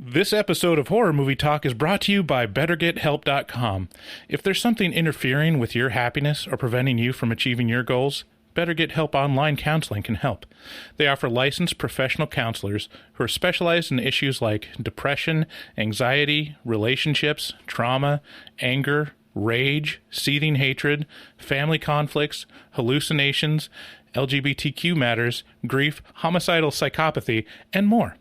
This episode of Horror Movie Talk is brought to you by BetterGetHelp.com. If there's something interfering with your happiness or preventing you from achieving your goals, Better Get Help Online Counseling can help. They offer licensed professional counselors who are specialized in issues like depression, anxiety, relationships, trauma, anger, rage, seething hatred, family conflicts, hallucinations, LGBTQ matters, grief, homicidal psychopathy, and more.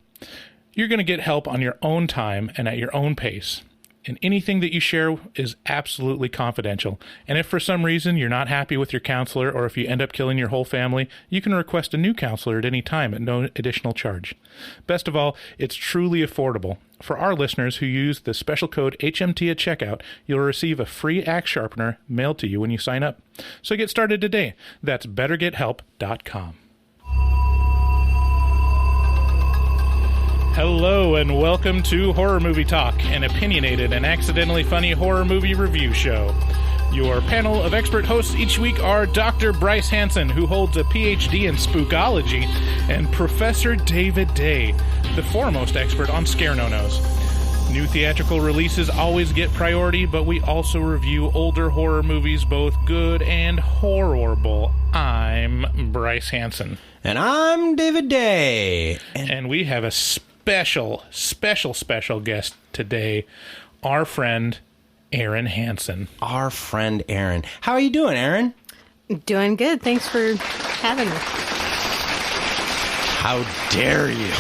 You're going to get help on your own time and at your own pace. And anything that you share is absolutely confidential. And if for some reason you're not happy with your counselor, or if you end up killing your whole family, you can request a new counselor at any time at no additional charge. Best of all, it's truly affordable. For our listeners who use the special code HMT at checkout, you'll receive a free axe sharpener mailed to you when you sign up. So get started today. That's BetterGetHelp.com. Hello and welcome to Horror Movie Talk, an opinionated and accidentally funny horror movie review show. Your panel of expert hosts each week are Dr. Bryce Hansen, who holds a PhD in spookology, and Professor David Day, the foremost expert on scare no-nos. New theatrical releases always get priority, but we also review older horror movies, both good and horrible. I'm Bryce Hansen. And I'm David Day. And we have a special guest today, our friend Aaron Hansen. Our friend Aaron. How are you doing, Aaron? Doing good. Thanks for having me. How dare you?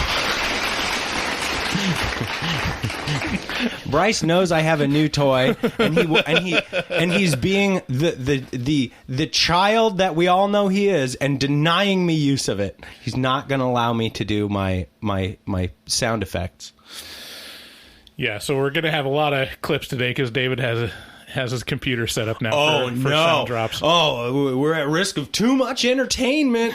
Bryce knows I have a new toy, and he's being the child that we all know he is, and denying me use of it. He's not going to allow me to do my sound effects. Yeah, so we're going to have a lot of clips today because David has his computer set up now for sound drops. Oh, we're at risk of too much entertainment.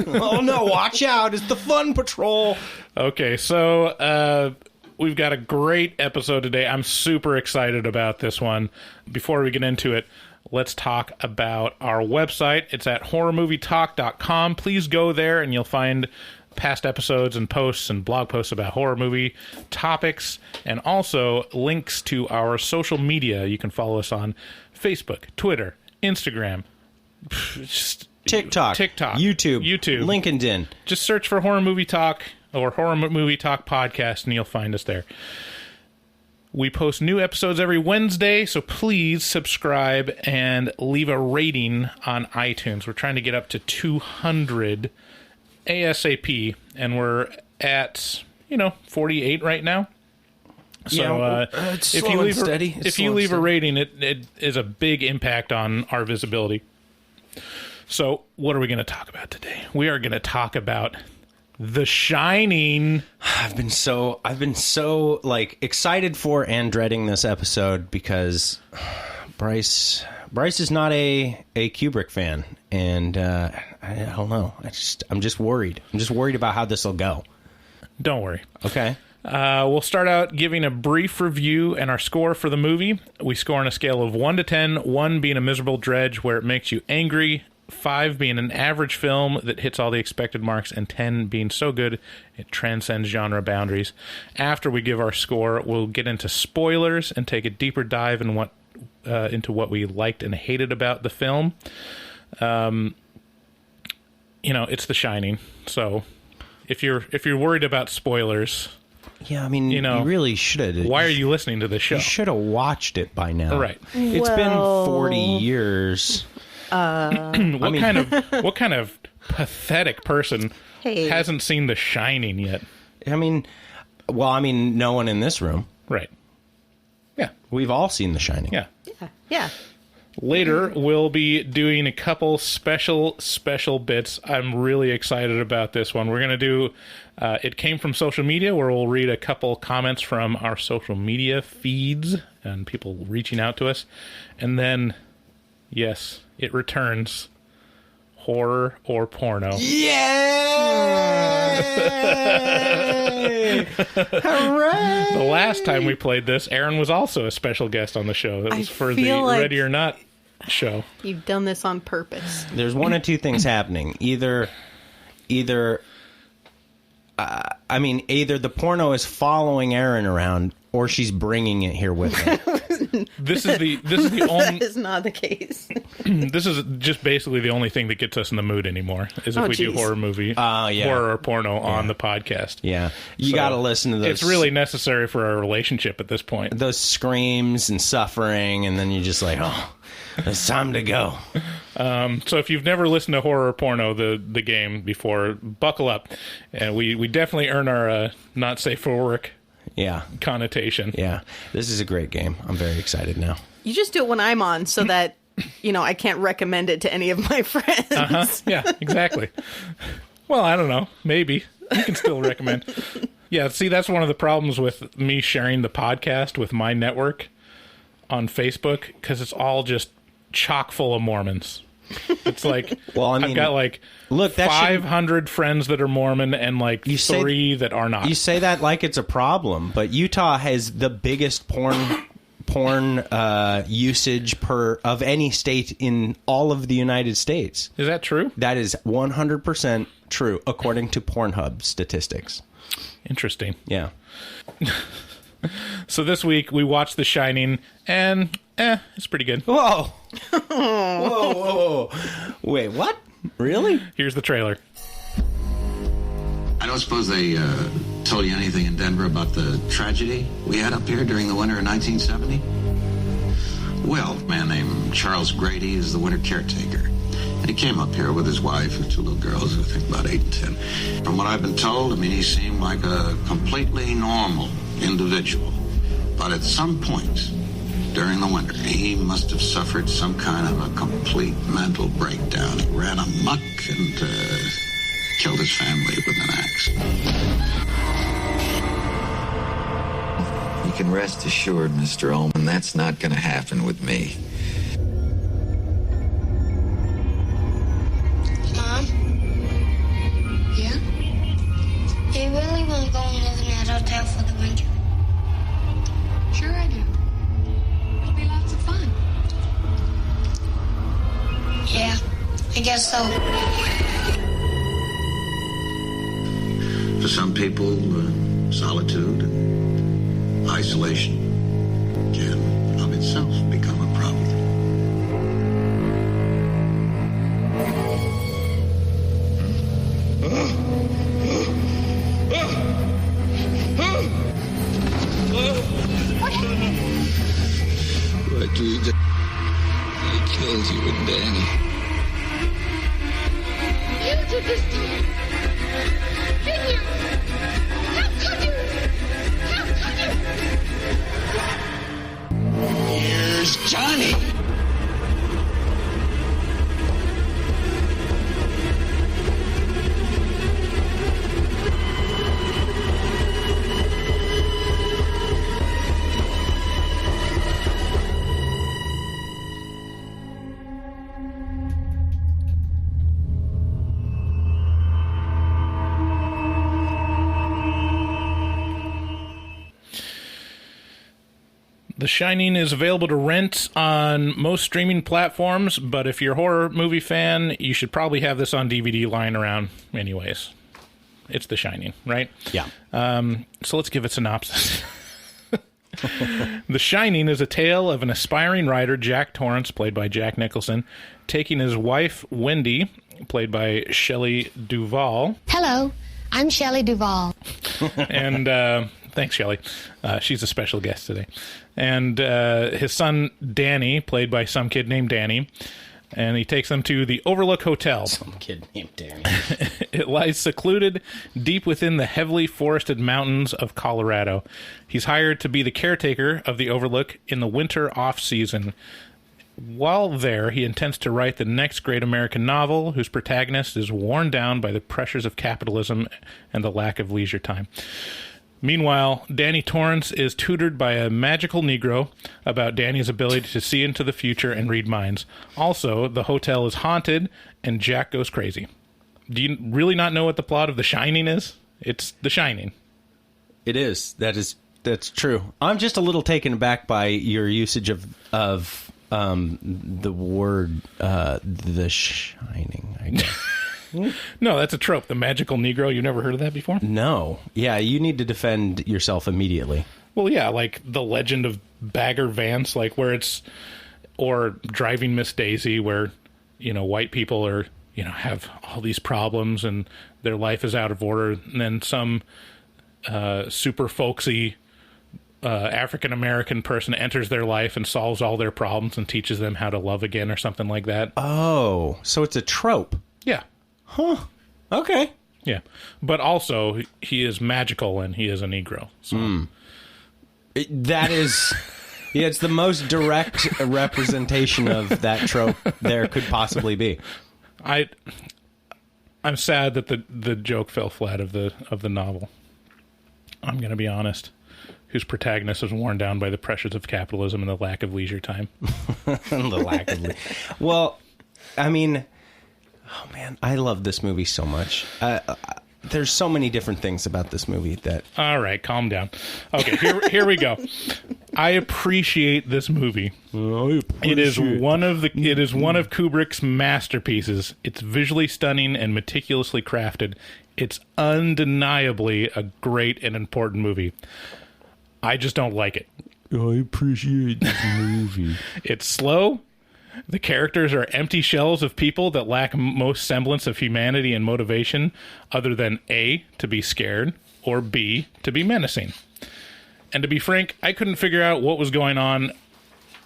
Oh no, watch out. It's the Fun Patrol. Okay, so we've got a great episode today. I'm super excited about this one. Before we get into it, let's talk about our website. It's at horrormovietalk.com. Please go there and you'll find past episodes and posts and blog posts about horror movie topics, and also links to our social media. You can follow us on Facebook, Twitter, Instagram, TikTok, YouTube, LinkedIn. Just search for Horror Movie Talk or Horror Movie Talk Podcast and you'll find us there. We post new episodes every Wednesday, so please subscribe and leave a rating on iTunes. We're trying to get up to 200 ASAP, and we're at 48 right now. So it's if you leave steady. If you leave a rating, it is a big impact on our visibility. So what are we going to talk about today? We are going to talk about The Shining. I've been so excited for and dreading this episode because Bryce is not a Kubrick fan, and I don't know. I'm just worried. I'm just worried about how this will go. Don't worry. Okay. We'll start out giving a brief review and our score for the movie. We score on a scale of 1 to 10, 1 being a miserable dredge where it makes you angry, 5 being an average film that hits all the expected marks, and 10 being so good it transcends genre boundaries. After we give our score, we'll get into spoilers and take a deeper dive into what we liked and hated about the film. It's The Shining, so if you're worried about spoilers, yeah, I mean, you really should have. Why are you listening to this show? You should have watched it by now. Right. It's been 40 years. What kind of pathetic person hasn't seen The Shining yet? I mean, no one in this room. Right. Yeah. We've all seen The Shining. Yeah. Later, we'll be doing a couple special bits. I'm really excited about this one. We're going to do It Came From Social Media, where we'll read a couple comments from our social media feeds and people reaching out to us. And then, yes, it returns. Horror or Porno. Yay! Hooray! The last time we played this, Aaron was also a special guest on the show. It was for the Ready or Not show. You've done this on purpose. There's one of two things happening. Either I mean, either the porno is following Aaron around or she's bringing it here with her. This is the only. That is not the case. This is just basically the only thing that gets us in the mood anymore. Is if we do horror movie, horror or porno on the podcast. Yeah, you got to listen to those. It's really necessary for our relationship at this point. Those screams and suffering, and then you're just like, oh, it's time to go. So if you've never listened to horror or porno, the game before, buckle up. And we definitely earn our not safe for work connotation. Yeah, this is a great game. I'm very excited now. You just do it when I'm on so that, I can't recommend it to any of my friends. Uh-huh. Yeah, exactly. Well, I don't know. Maybe. You can still recommend. Yeah, see, that's one of the problems with me sharing the podcast with my network on Facebook, because it's all just chock full of Mormons. It's like, I've got like 500 friends that are Mormon and like three that are not. You say that like it's a problem, but Utah has the biggest porn usage of any state in all of the United States. Is that true? That is 100% true, according to Pornhub statistics. Interesting. Yeah. So this week we watched The Shining, and it's pretty good. Whoa. Whoa. Wait, what? Really? Here's the trailer. I don't suppose they told you anything in Denver about the tragedy we had up here during the winter of 1970? Well, a man named Charles Grady is the winter caretaker. And he came up here with his wife and two little girls, I think about 8 and 10. From what I've been told, he seemed like a completely normal individual. But at some point during the winter, he must have suffered some kind of a complete mental breakdown. He ran amok and killed his family with an axe. You can rest assured, Mr. Ullman, that's not going to happen with me. Mom? Yeah? Do you really want to go and live in that hotel for the winter? Sure I do. It'll be lots of fun. Yeah, I guess so. For some people, solitude and isolation can of itself become a problem. What do you do? They killed you and Danny. You did this to me. Didn't you? How could you? How could you? Here's Johnny. The Shining is available to rent on most streaming platforms, but if you're a horror movie fan, you should probably have this on DVD lying around anyways. It's The Shining, right? Yeah. So let's give it synopsis. The Shining is a tale of an aspiring writer, Jack Torrance, played by Jack Nicholson, taking his wife, Wendy, played by Shelley Duvall. Hello, I'm Shelley Duvall. And thanks, Shelley. She's a special guest today. And his son, Danny, played by some kid named Danny. And he takes them to the Overlook Hotel. Some kid named Danny. It lies secluded deep within the heavily forested mountains of Colorado. He's hired to be the caretaker of the Overlook in the winter off-season. While there, he intends to write the next great American novel, whose protagonist is worn down by the pressures of capitalism and the lack of leisure time. Meanwhile, Danny Torrance is tutored by a magical Negro about Danny's ability to see into the future and read minds. Also, the hotel is haunted, and Jack goes crazy. Do you really not know what the plot of The Shining is? It's The Shining. It is. That's true. I'm just a little taken aback by your usage of the word The Shining, I guess. No, that's a trope. The magical Negro. You never heard of that before? No. Yeah, you need to defend yourself immediately. Well, yeah, like the legend of Bagger Vance, like where it's, or Driving Miss Daisy, where, white people are, have all these problems and their life is out of order. And then some super folksy African-American person enters their life and solves all their problems and teaches them how to love again or something like that. Oh, so it's a trope. Yeah. Huh. Okay. Yeah. But also, he is magical and he is a Negro. So. That is... Yeah, it's the most direct representation of that trope there could possibly be. I'm sad that the joke fell flat of the novel. I'm going to be honest. Whose protagonist was worn down by the pressures of capitalism and the lack of leisure time. Well, I mean, oh man, I love this movie so much. There's so many different things about this movie that... All right, calm down. Okay, here we go. I appreciate this movie. It is one of Kubrick's masterpieces. It's visually stunning and meticulously crafted. It's undeniably a great and important movie. I just don't like it. I appreciate this movie. It's slow. The characters are empty shells of people that lack most semblance of humanity and motivation, other than A, to be scared, or B, to be menacing. And to be frank, I couldn't figure out what was going on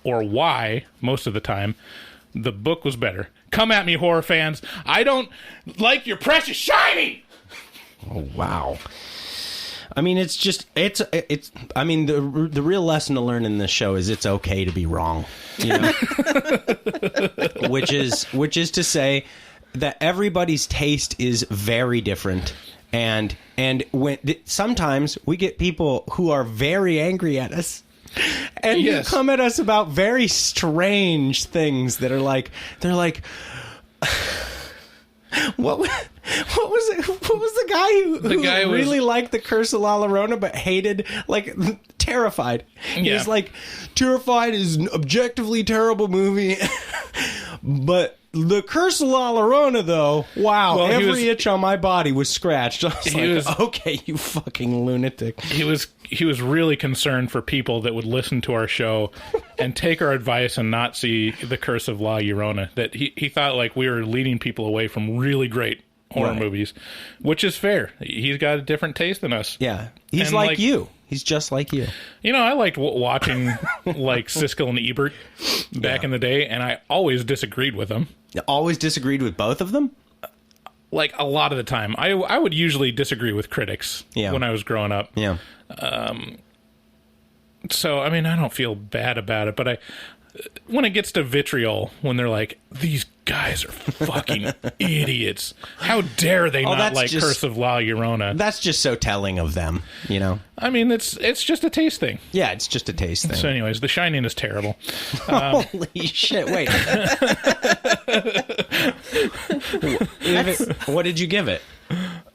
or why most of the time. The book was better. Come at me, horror fans. I don't like your precious shiny! Oh, wow. I mean, it's. I mean, the real lesson to learn in this show is it's okay to be wrong, which is to say that everybody's taste is very different, and when sometimes we get people who are very angry at us. And you come at us about very strange things that are like, they're like, what was the guy who really liked The Curse of La Llorona but hated, like, Terrified? Yeah. He's like, Terrified is an objectively terrible movie, but The Curse of La Llorona, though, wow, well, every itch on my body was scratched. I was like, okay, you fucking lunatic. He was really concerned for people that would listen to our show and take our advice and not see The Curse of La Llorona. That he thought like we were leading people away from really great horror movies, which is fair. He's got a different taste than us. Yeah, he's like you. He's just like you. I liked watching like Siskel and Ebert back in the day, and I always disagreed with them. You always disagreed with both of them? Like a lot of the time. I would usually disagree with critics when I was growing up. Yeah. So, I mean, I don't feel bad about it, but when it gets to vitriol, when they're like, these guys are fucking idiots. How dare they not like Curse of La Llorona? That's just so telling of them, I mean, it's just a taste thing. Yeah, it's just a taste thing. So anyways, The Shining is terrible. Holy shit, wait. What did you give it?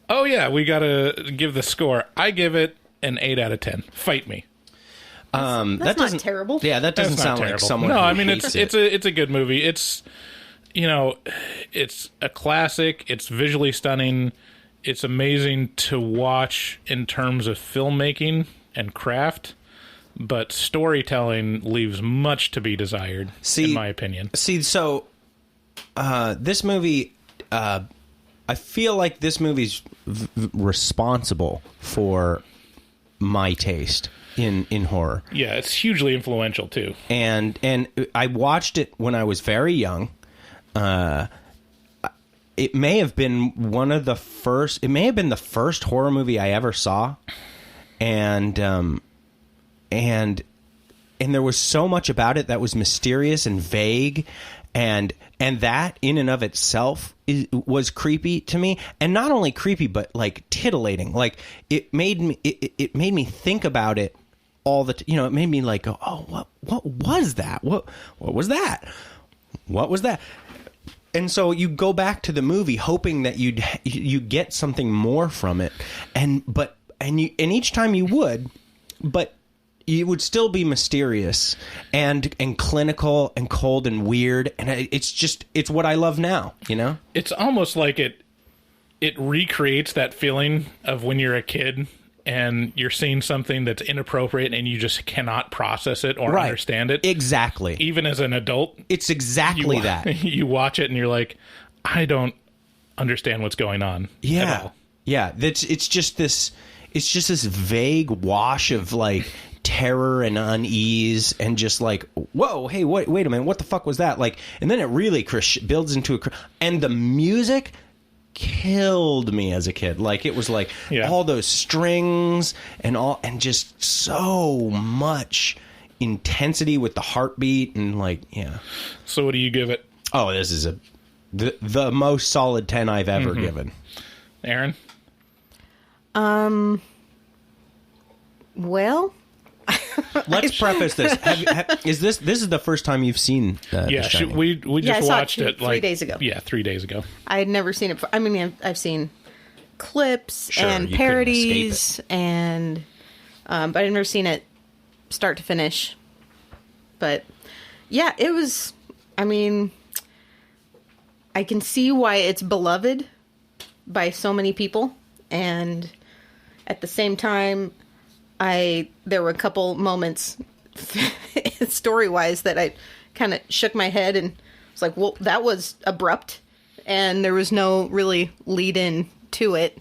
Oh, yeah, we gotta give the score. I give it an 8 out of 10. Fight me. That's not terrible. Yeah, that doesn't sound like someone. No, who I mean hates it's a good movie. It's it's a classic. It's visually stunning. It's amazing to watch in terms of filmmaking and craft, but storytelling leaves much to be desired, in my opinion. So this movie, I feel like this movie's responsible for my taste in horror. Yeah, it's hugely influential too. And I watched it when I was very young. It may have been the first horror movie I ever saw. And there was so much about it that was mysterious and vague, and that in and of itself was creepy to me, and not only creepy but like titillating. Like it made me think about it all the it made me like go, oh, what was that? What was that? What was that? And so you go back to the movie hoping that you get something more from it, and each time you would, but it would still be mysterious and clinical and cold and weird, and it's what I love now. It's almost like it it recreates that feeling of when you're a kid and you're seeing something that's inappropriate and you just cannot process it or understand it. Exactly. Even as an adult. It's exactly that. You watch it and you're like, I don't understand what's going on at all. Yeah. It's just this vague wash of like terror and unease and just like, whoa, hey, wait a minute, what the fuck was that? Like, and then it really builds into and the music killed me as a kid. Like, it was like all those strings and just so much intensity with the heartbeat and like, So what do you give it? Oh, this is the most solid 10 I've ever given. Aaron? Well, let's preface this. This is the first time you've seen The Shining? we just watched it 3 days ago. Yeah, 3 days ago. I had never seen it before. I mean, I've seen clips and you couldn't parodies, escape and but I've never seen it start to finish. But yeah, it was. I mean, I can see why it's beloved by so many people, and at the same time, there were a couple moments story-wise that I kind of shook my head and was like, well, that was abrupt, and there was no really lead-in to it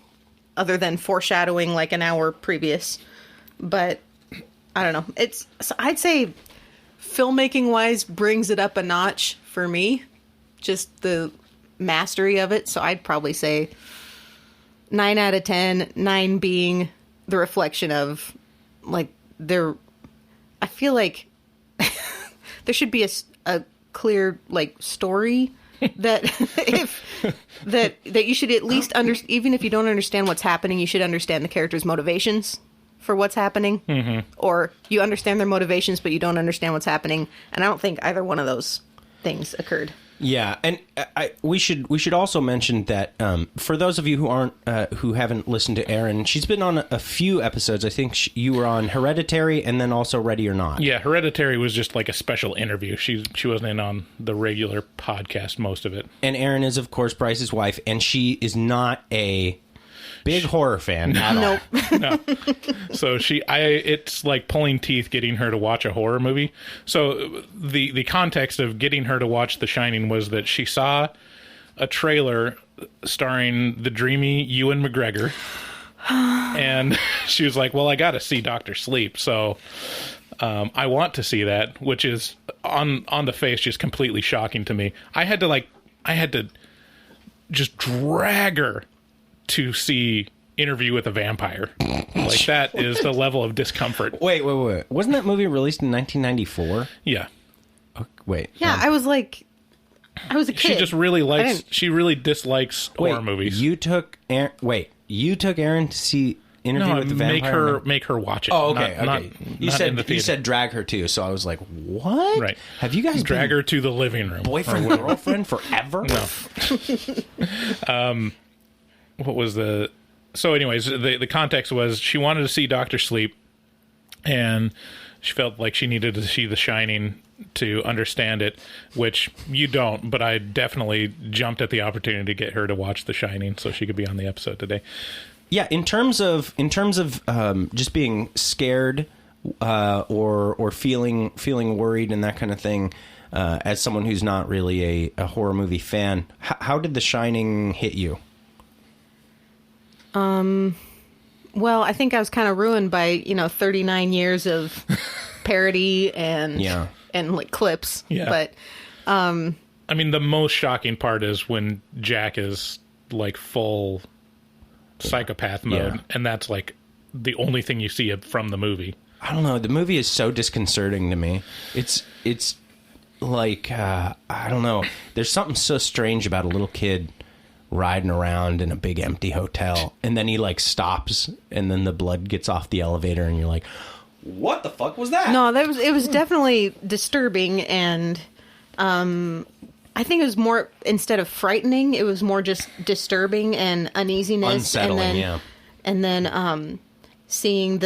other than foreshadowing like an hour previous. But I don't know. I'd say filmmaking-wise brings it up a notch for me, just the mastery of it. So I'd probably say 9 out of 10, 9 being the reflection of like I feel like there should be a clear like story that that you should at least even if you don't understand what's happening, you should understand the characters' motivations for what's happening, or you understand their motivations but you don't understand what's happening, and I don't think either one of those things occurred. Yeah, and we should also mention that for those of you who haven't listened to Erin, she's been on a few episodes. I think you were on Hereditary and then also Ready or Not. Yeah, Hereditary was just like a special interview. She wasn't in on the regular podcast most of it. And Erin is, of course, Bryce's wife, and she is not a big horror fan at all. No. So it's like pulling teeth getting her to watch a horror movie. So the context of getting her to watch The Shining was that she saw a trailer starring the dreamy Ewan McGregor, and she was like, well, I got to see Dr. Sleep, so I want to see that, which is on the face just completely shocking to me. I had to just drag her to see Interview with a Vampire. Like, that is the level of discomfort. Wait. Wasn't that movie released in 1994? Yeah. Oh, wait. Yeah, I was a kid. She just really dislikes horror movies. You took Erin to see Interview with the Vampire? Make her watch it. Oh, okay. Not you said drag her too, so I was like, what? Right. Have you guys drag her to the living room? Boyfriend, girlfriend forever? No. What was the... So anyways, the context was she wanted to see Dr. Sleep, and she felt like she needed to see The Shining to understand it, which you don't, but I definitely jumped at the opportunity to get her to watch The Shining so she could be on the episode today. Yeah, in terms of just being scared or feeling worried and that kind of thing, as someone who's not really a horror movie fan, how did The Shining hit you? Well, I think I was kind of ruined by 39 years of parody and like clips. Yeah. But I mean, the most shocking part is when Jack is like full psychopath mode, and that's like the only thing you see from the movie. I don't know. The movie is so disconcerting to me. It's like I don't know. There's something so strange about a little kid riding around in a big empty hotel, and then he like stops, and then the blood gets off the elevator, and you're like, what the fuck was that? No, it was definitely disturbing, and I think it was more, instead of frightening, it was more just disturbing and uneasiness. Unsettling, and then seeing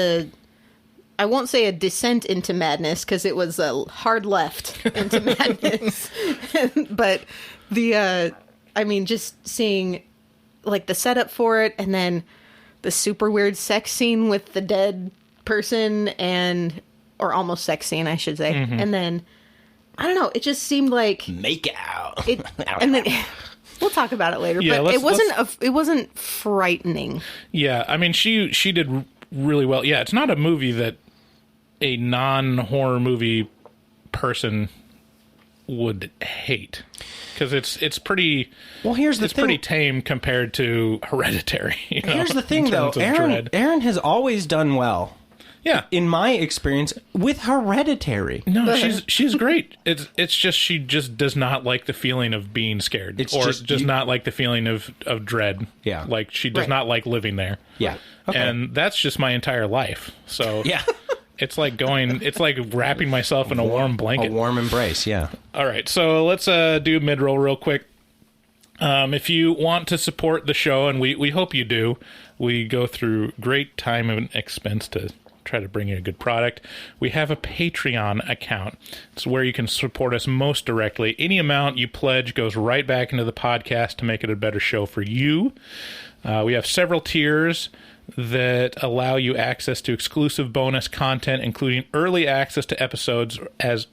I won't say a descent into madness, because it was a hard left into madness. But just seeing like the setup for it, and then the super weird sex scene with the dead person, or almost sex scene, I should say. And then, I don't know, it just seemed like Make out. and then we'll talk about it later. Yeah, but it wasn't frightening. Yeah, I mean, she did really well. Yeah, it's not a movie that a non-horror movie person would hate, because it's pretty. Well, here's the it's thing. pretty tame compared to Hereditary. Here's the thing, though. Aaron has always done well. Yeah, In my experience, with Hereditary. no, she's great. It's just she just does not like the feeling of being scared, It's or just does not like the feeling of dread. Yeah. like she does Right. not like living there. Yeah. Okay. And that's just my entire life. So yeah. it's like wrapping myself in a warm A blanket. warm embrace, yeah. All right, so let's do mid-roll real quick. If you want to support the show, and we hope you do, we go through great time and expense to try to bring you a good product. We have a Patreon account. It's where you can support us most directly. Any amount you pledge goes right back into the podcast to make it a better show for you. We have several tiers that allow you access to exclusive bonus content, including early access to episodes as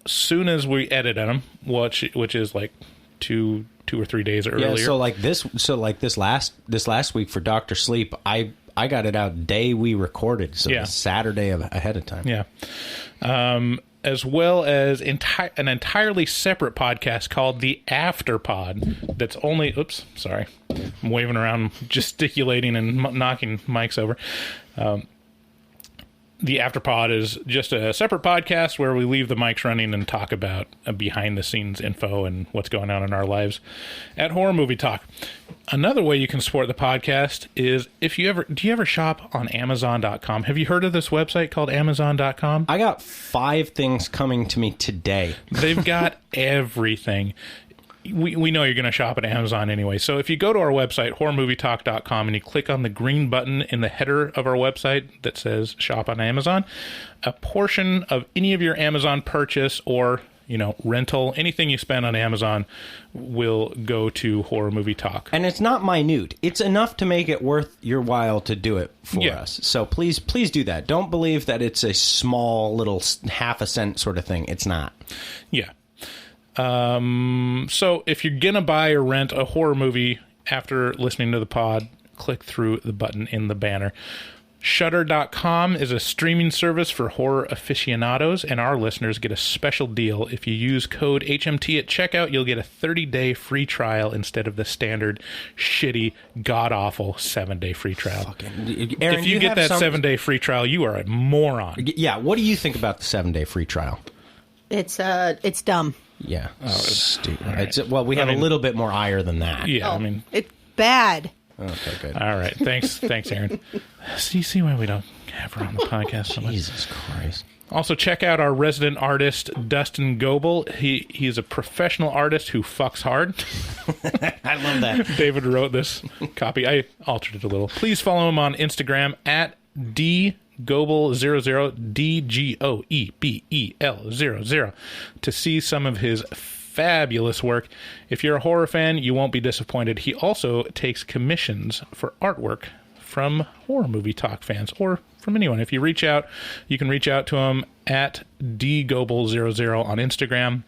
soon as we edit them, which is like two or 3 days earlier. Yeah, so this last week for Dr. Sleep, I got it out day we recorded, so Yeah. Saturday ahead of time. Yeah. As well as an entirely separate podcast called The Afterpod that's only... Oops, sorry. I'm waving around, gesticulating and knocking mics over. The Afterpod is just a separate podcast where we leave the mics running and talk about behind-the-scenes info and what's going on in our lives at Horror Movie Talk. Another way you can support the podcast is do you ever shop on Amazon.com? Have you heard of this website called Amazon.com? I got 5 things coming to me today. They've got everything. We know you're going to shop at Amazon anyway. So if you go to our website, horrormovietalk.com, and you click on the green button in the header of our website that says shop on Amazon, a portion of any of your Amazon purchase or, rental, anything you spend on Amazon will go to Horror Movie Talk. And it's not minute. It's enough to make it worth your while to do it for us. So please do that. Don't believe that it's a small little half a cent sort of thing. It's not. Yeah. So if you're gonna buy or rent a horror movie after listening to the pod, click through the button in the banner. Shudder.com is a streaming service for horror aficionados, and our listeners get a special deal. If you use code HMT at checkout, you'll get a 30-day free trial instead of the standard shitty, god-awful 7-day free trial. Aaron, if you get that 7-day free trial, you are a moron. Yeah, what do you think about the 7-day free trial? It's dumb. Yeah. Stupid. Well, we have a little bit more ire than that. Yeah, It's bad. Okay, good. All right. Thanks, Aaron. See why we don't have her on the podcast so much. Jesus Christ. Also, check out our resident artist, Dustin Goebel. He's a professional artist who fucks hard. I love that. David wrote this copy. I altered it a little. Please follow him on Instagram at dgoebel00, DGOEBEL00, to see some of his fabulous work. If you're a horror fan, you won't be disappointed. He also takes commissions for artwork from Horror Movie Talk fans, or from anyone. If you reach out, you can reach out to him at dgoebel00 on Instagram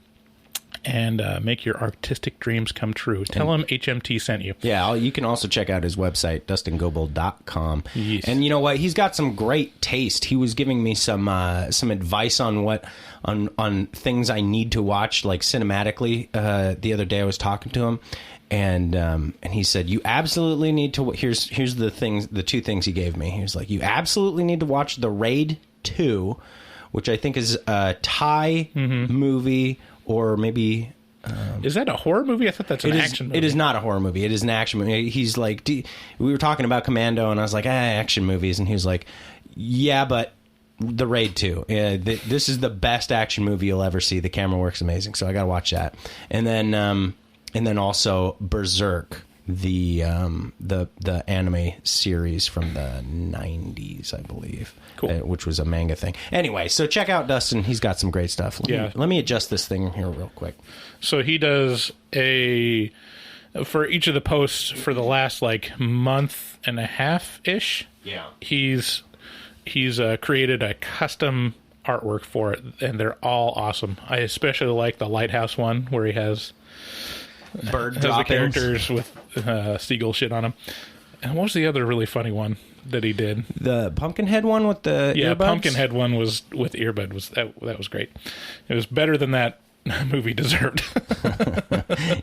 and make your artistic dreams come true. Tell him HMT sent you. Yeah, you can also check out his website, dustingoebel.com. Yes. And you know what? He's got some great taste. He was giving me some advice on things I need to watch, like cinematically. The other day I was talking to him, and he said, you absolutely need to... Here's the 2 things he gave me. He was like, you absolutely need to watch The Raid 2, which I think is a Thai movie, or maybe... Is that a horror movie? I thought that's an action movie. It is not a horror movie. It is an action movie. He's like... we were talking about Commando, and I was like, action movies. And he was like, yeah, but The Raid 2. This is the best action movie you'll ever see. The camera work's amazing, so I got to watch that. And then also Berserk, the anime series from the 90s, I believe. Cool. Which was a manga thing. Anyway, so check out Dustin. He's got some great stuff. Let me adjust this thing here real quick. So he does a for each of the posts for the last like month and a half ish. Yeah. He's created a custom artwork for it, and they're all awesome. I especially like the lighthouse one where he has the characters with seagull shit on them. And what was the other really funny one that he did? The Pumpkinhead one with the earbuds? Pumpkinhead one was with earbud. That was great. It was better than that movie deserved.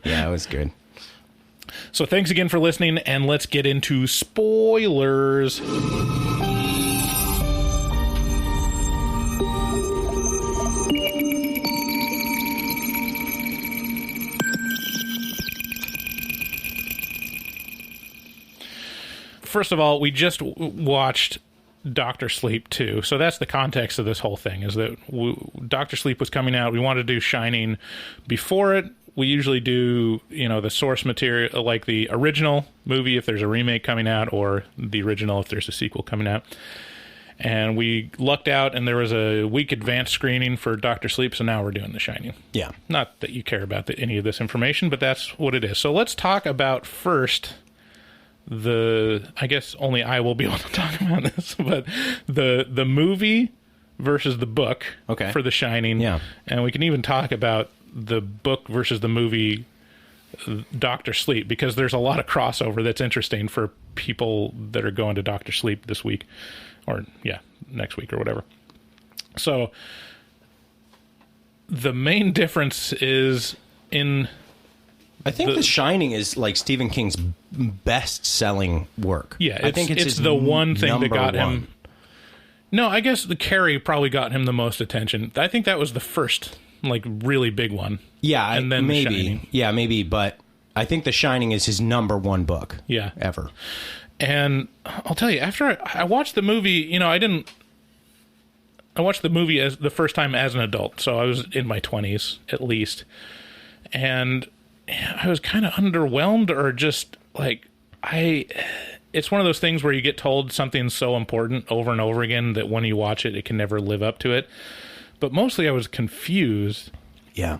Yeah, it was good. So thanks again for listening, and let's get into spoilers. First of all, we just watched Dr. Sleep 2. So that's the context of this whole thing, is that Dr. Sleep was coming out. We wanted to do Shining before it. We usually do, the source material, like the original movie if there's a remake coming out, or the original if there's a sequel coming out. And we lucked out, and there was a week advance screening for Dr. Sleep, so now we're doing The Shining. Yeah. Not that you care about any of this information, but that's what it is. So let's talk about first I guess only I will be able to talk about this, but the movie versus the book for The Shining. Yeah. And we can even talk about the book versus the movie Dr. Sleep, because there's a lot of crossover that's interesting for people that are going to Dr. Sleep this week, or next week or whatever. So the main difference is I think The Shining is like Stephen King's best-selling work. Yeah, I think it's the one thing that got him. No, I guess the Carrie probably got him the most attention. I think that was the first, like, really big one. Yeah, and then maybe. The Shining. Yeah, maybe, but I think The Shining is his number one book. Yeah, ever. And I'll tell you, after I watched the movie, I watched the movie as the first time as an adult, so I was in my 20s at least, and I was kind of underwhelmed, or just like it's one of those things where you get told something's so important over and over again that when you watch it, it can never live up to it. But mostly I was confused. Yeah.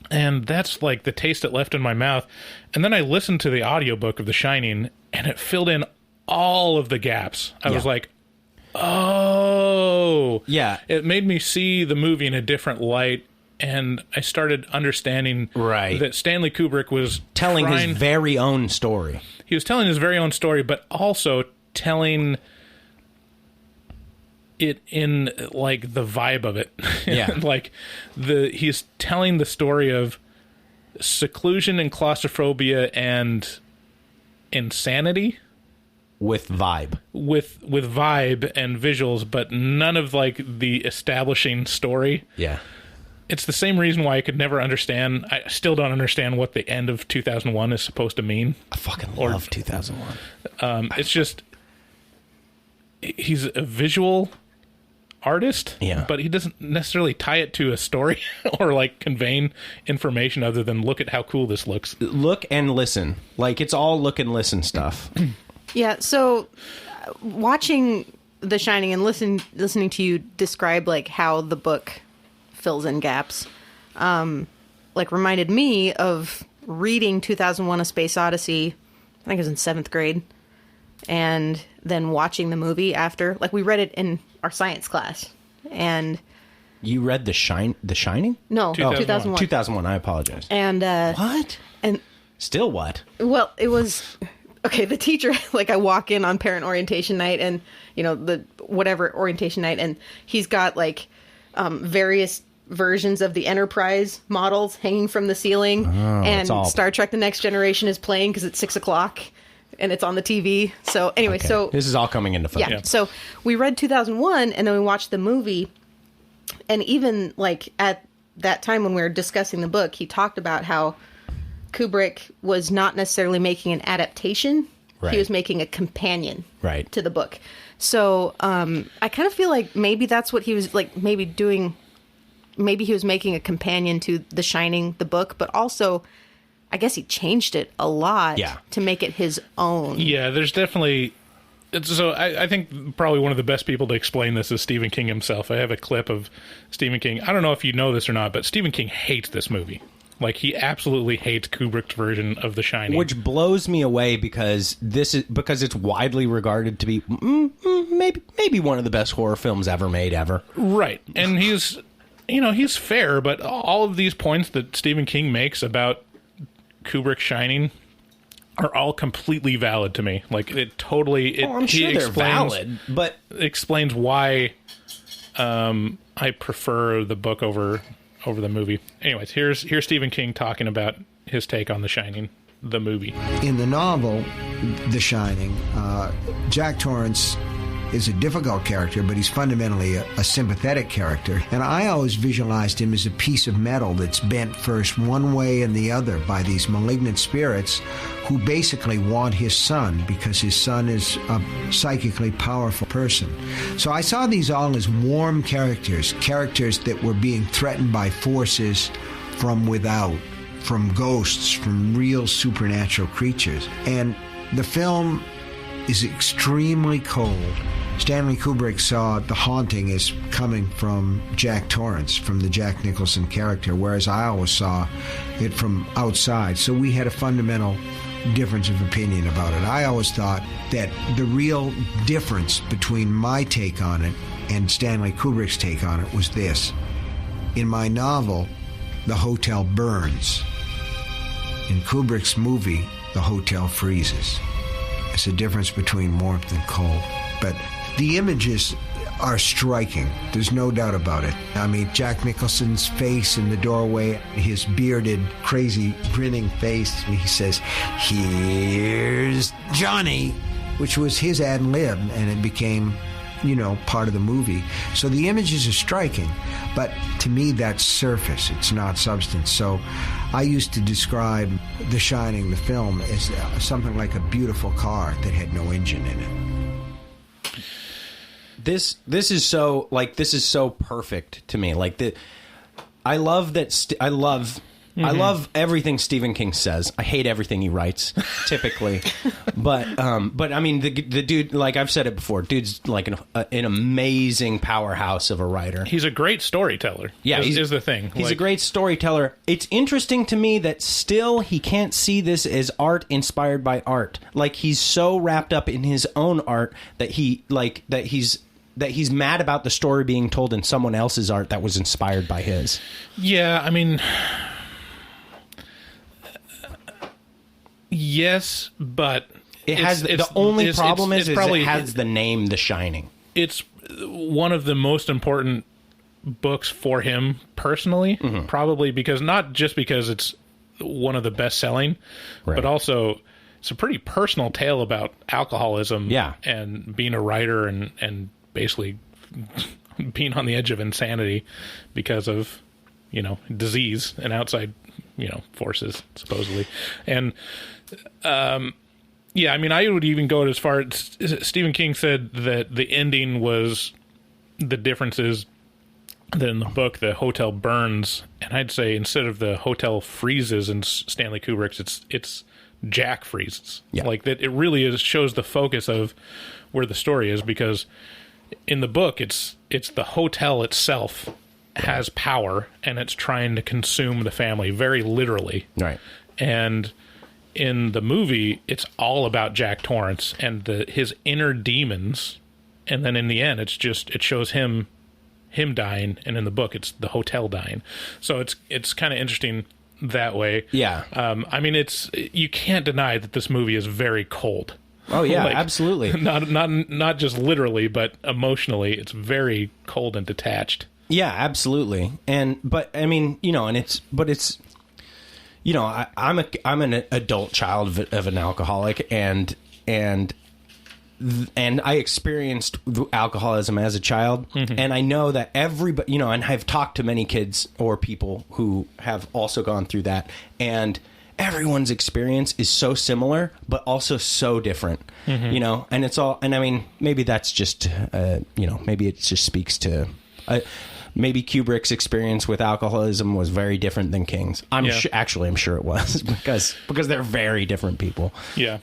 And that's like the taste it left in my mouth. And then I listened to the audiobook of The Shining, and it filled in all of the gaps. I was like, oh. Yeah. It made me see the movie in a different light. And I started understanding that Stanley Kubrick was telling his very own story. He was telling his very own story, but also telling it in like the vibe of it. Yeah. Like he's telling the story of seclusion and claustrophobia and insanity. With vibe. With vibe and visuals, but none of like the establishing story. Yeah. It's the same reason why I could never understand. I still don't understand what the end of 2001 is supposed to mean. I fucking love 2001. It's just, he's a visual artist, but he doesn't necessarily tie it to a story or like conveying information other than look at how cool this looks. Look and listen. Like, it's all look and listen stuff. Yeah, so watching The Shining and listening to you describe like how the book fills in gaps, like reminded me of reading 2001: A Space Odyssey. I think it was in 7th grade, and then watching the movie after. Like, we read it in our science class, and you read The Shining? No, 2001. 2001. I apologize. And what? And still what? Well, it was okay. The teacher, like, I walk in on parent orientation night, and the whatever orientation night, and he's got like various versions of the Enterprise models hanging from the ceiling, and Star Trek: The Next Generation is playing because it's 6:00 and it's on the TV. So anyway, so this is all coming into focus. Yeah. So we read 2001, and then we watched the movie, and even like at that time when we were discussing the book, he talked about how Kubrick was not necessarily making an adaptation. Right. He was making a companion to the book. So I kind of feel like maybe that's what he was like maybe doing. Maybe he was making a companion to The Shining, the book, but also I guess he changed it a lot to make it his own. Yeah, there's definitely... So I think probably one of the best people to explain this is Stephen King himself. I have a clip of Stephen King. I don't know if you know this or not, but Stephen King hates this movie. Like, he absolutely hates Kubrick's version of The Shining. Which blows me away because it's widely regarded to be maybe one of the best horror films ever made ever. Right. And he's fair, but all of these points that Stephen King makes about Kubrick's Shining are all completely valid to me. Like, it totally... I'm sure they're valid, but... explains why I prefer the book over the movie. Anyways, here's Stephen King talking about his take on The Shining, the movie. In the novel, The Shining, Jack Torrance is a difficult character, but he's fundamentally a sympathetic character. And I always visualized him as a piece of metal that's bent first one way and the other by these malignant spirits who basically want his son because his son is a psychically powerful person. So I saw these all as warm characters that were being threatened by forces from without, from ghosts, from real supernatural creatures. And the film is extremely cold. Stanley Kubrick saw The Haunting as coming from Jack Torrance, from the Jack Nicholson character, whereas I always saw it from outside. So we had a fundamental difference of opinion about it. I always thought that the real difference between my take on it and Stanley Kubrick's take on it was this. In my novel, the hotel burns. In Kubrick's movie, the hotel freezes. It's a difference between warmth and cold. But the images are striking. There's no doubt about it. I mean, Jack Nicholson's face in the doorway, his bearded, crazy, grinning face, he says, "Here's Johnny," which was his ad lib, and it became, part of the movie. So the images are striking, but to me, that's surface. It's not substance. So I used to describe The Shining, the film, as something like a beautiful car that had no engine in it. This is so perfect to me. I love that. I love everything Stephen King says. I hate everything he writes, typically. but I mean, the dude, like I've said it before, dude's like an amazing powerhouse of a writer. He's a great storyteller. Yeah, is the thing. He's a great storyteller. It's interesting to me that still he can't see this as art inspired by art. Like, he's so wrapped up in his own art that he's mad about the story being told in someone else's art that was inspired by his. Yeah, I mean, yes, but it has the only problem is it has the name The Shining. It's one of the most important books for him personally, probably because not just because it's one of the best selling, but also it's a pretty personal tale about alcoholism, and being a writer and basically being on the edge of insanity because of, disease and outside, forces, supposedly. And, I mean, I would even go as far as Stephen King said that the ending was the differences that in the book, the hotel burns. And I'd say instead of the hotel freezes in Stanley Kubrick's, it's Jack freezes. Yeah. Like that, it really shows the focus of where the story is, because in the book, it's the hotel itself has power, and it's trying to consume the family very literally. Right. And in the movie, it's all about Jack Torrance and his inner demons, and then in the end, it shows him dying, and in the book, it's the hotel dying. So it's kind of interesting that way. Yeah. I mean, you can't deny that this movie is very cold. Oh yeah, absolutely. Not just literally, but emotionally, it's very cold and detached. Yeah, absolutely. But I mean, I'm an adult child of an alcoholic, and I experienced alcoholism as a child, and I know that everybody, and I've talked to many kids or people who have also gone through that, and everyone's experience is so similar, but also so different, and it's all, and I mean, maybe that's just, maybe it just speaks to, maybe Kubrick's experience with alcoholism was very different than King's. I'm sure it was, because they're very different people. Yeah.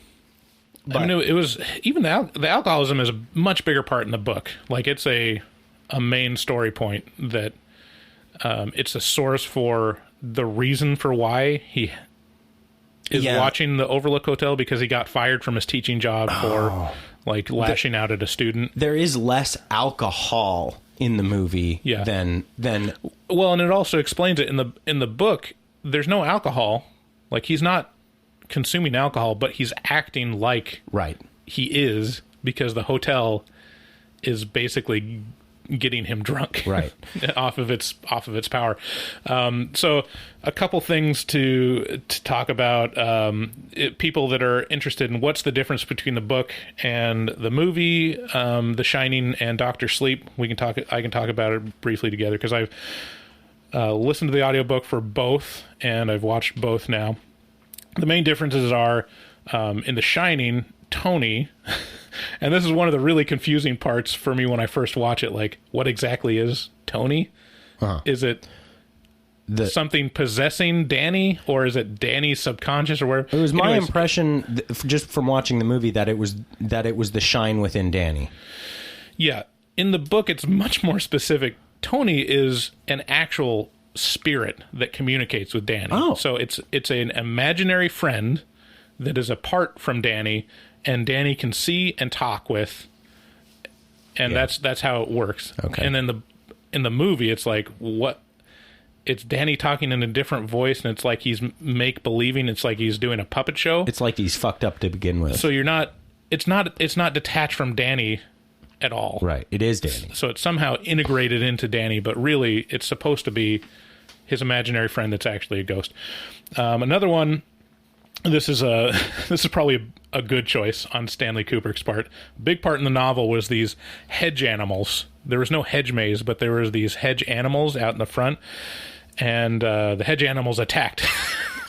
But, I mean, it was, even the alcoholism is a much bigger part in the book. Like, it's a main story point that, it's a source for the reason for why he is watching the Overlook Hotel, because he got fired from his teaching job for like lashing out at a student. There is less alcohol in the movie than well, and it also explains it in the book. There's no alcohol. Like, he's not consuming alcohol, but he's acting like he is, because the hotel is basically getting him drunk off of its power. So a couple things to talk about, people that are interested in what's the difference between the book and the movie, The Shining and Dr. Sleep. I can talk about it briefly together, because I've listened to the audiobook for both and I've watched both now. The main differences are, in The Shining, Tony, and this is one of the really confusing parts for me when I first watch it, like, what exactly is Tony? Is it something possessing Danny, or is it Danny's subconscious, or where? It was my impression, just from watching the movie, that it was the shine within Danny. Yeah. In the book, it's much more specific. Tony is an actual spirit that communicates with Danny. So it's an imaginary friend that is apart from Danny, and Danny can see and talk with, and that's how it works. Okay. And then in the movie, it's like, what? It's Danny talking in a different voice, and it's like he's make-believing. It's like he's doing a puppet show. It's like he's fucked up to begin with. So it's not detached from Danny at all. Right. It is Danny. So it's somehow integrated into Danny, but really it's supposed to be his imaginary friend that's actually a ghost. Another one. This is probably a good choice on Stanley Kubrick's part. A big part in the novel was these hedge animals. There was no hedge maze, but there was these hedge animals out in the front, and the hedge animals attacked.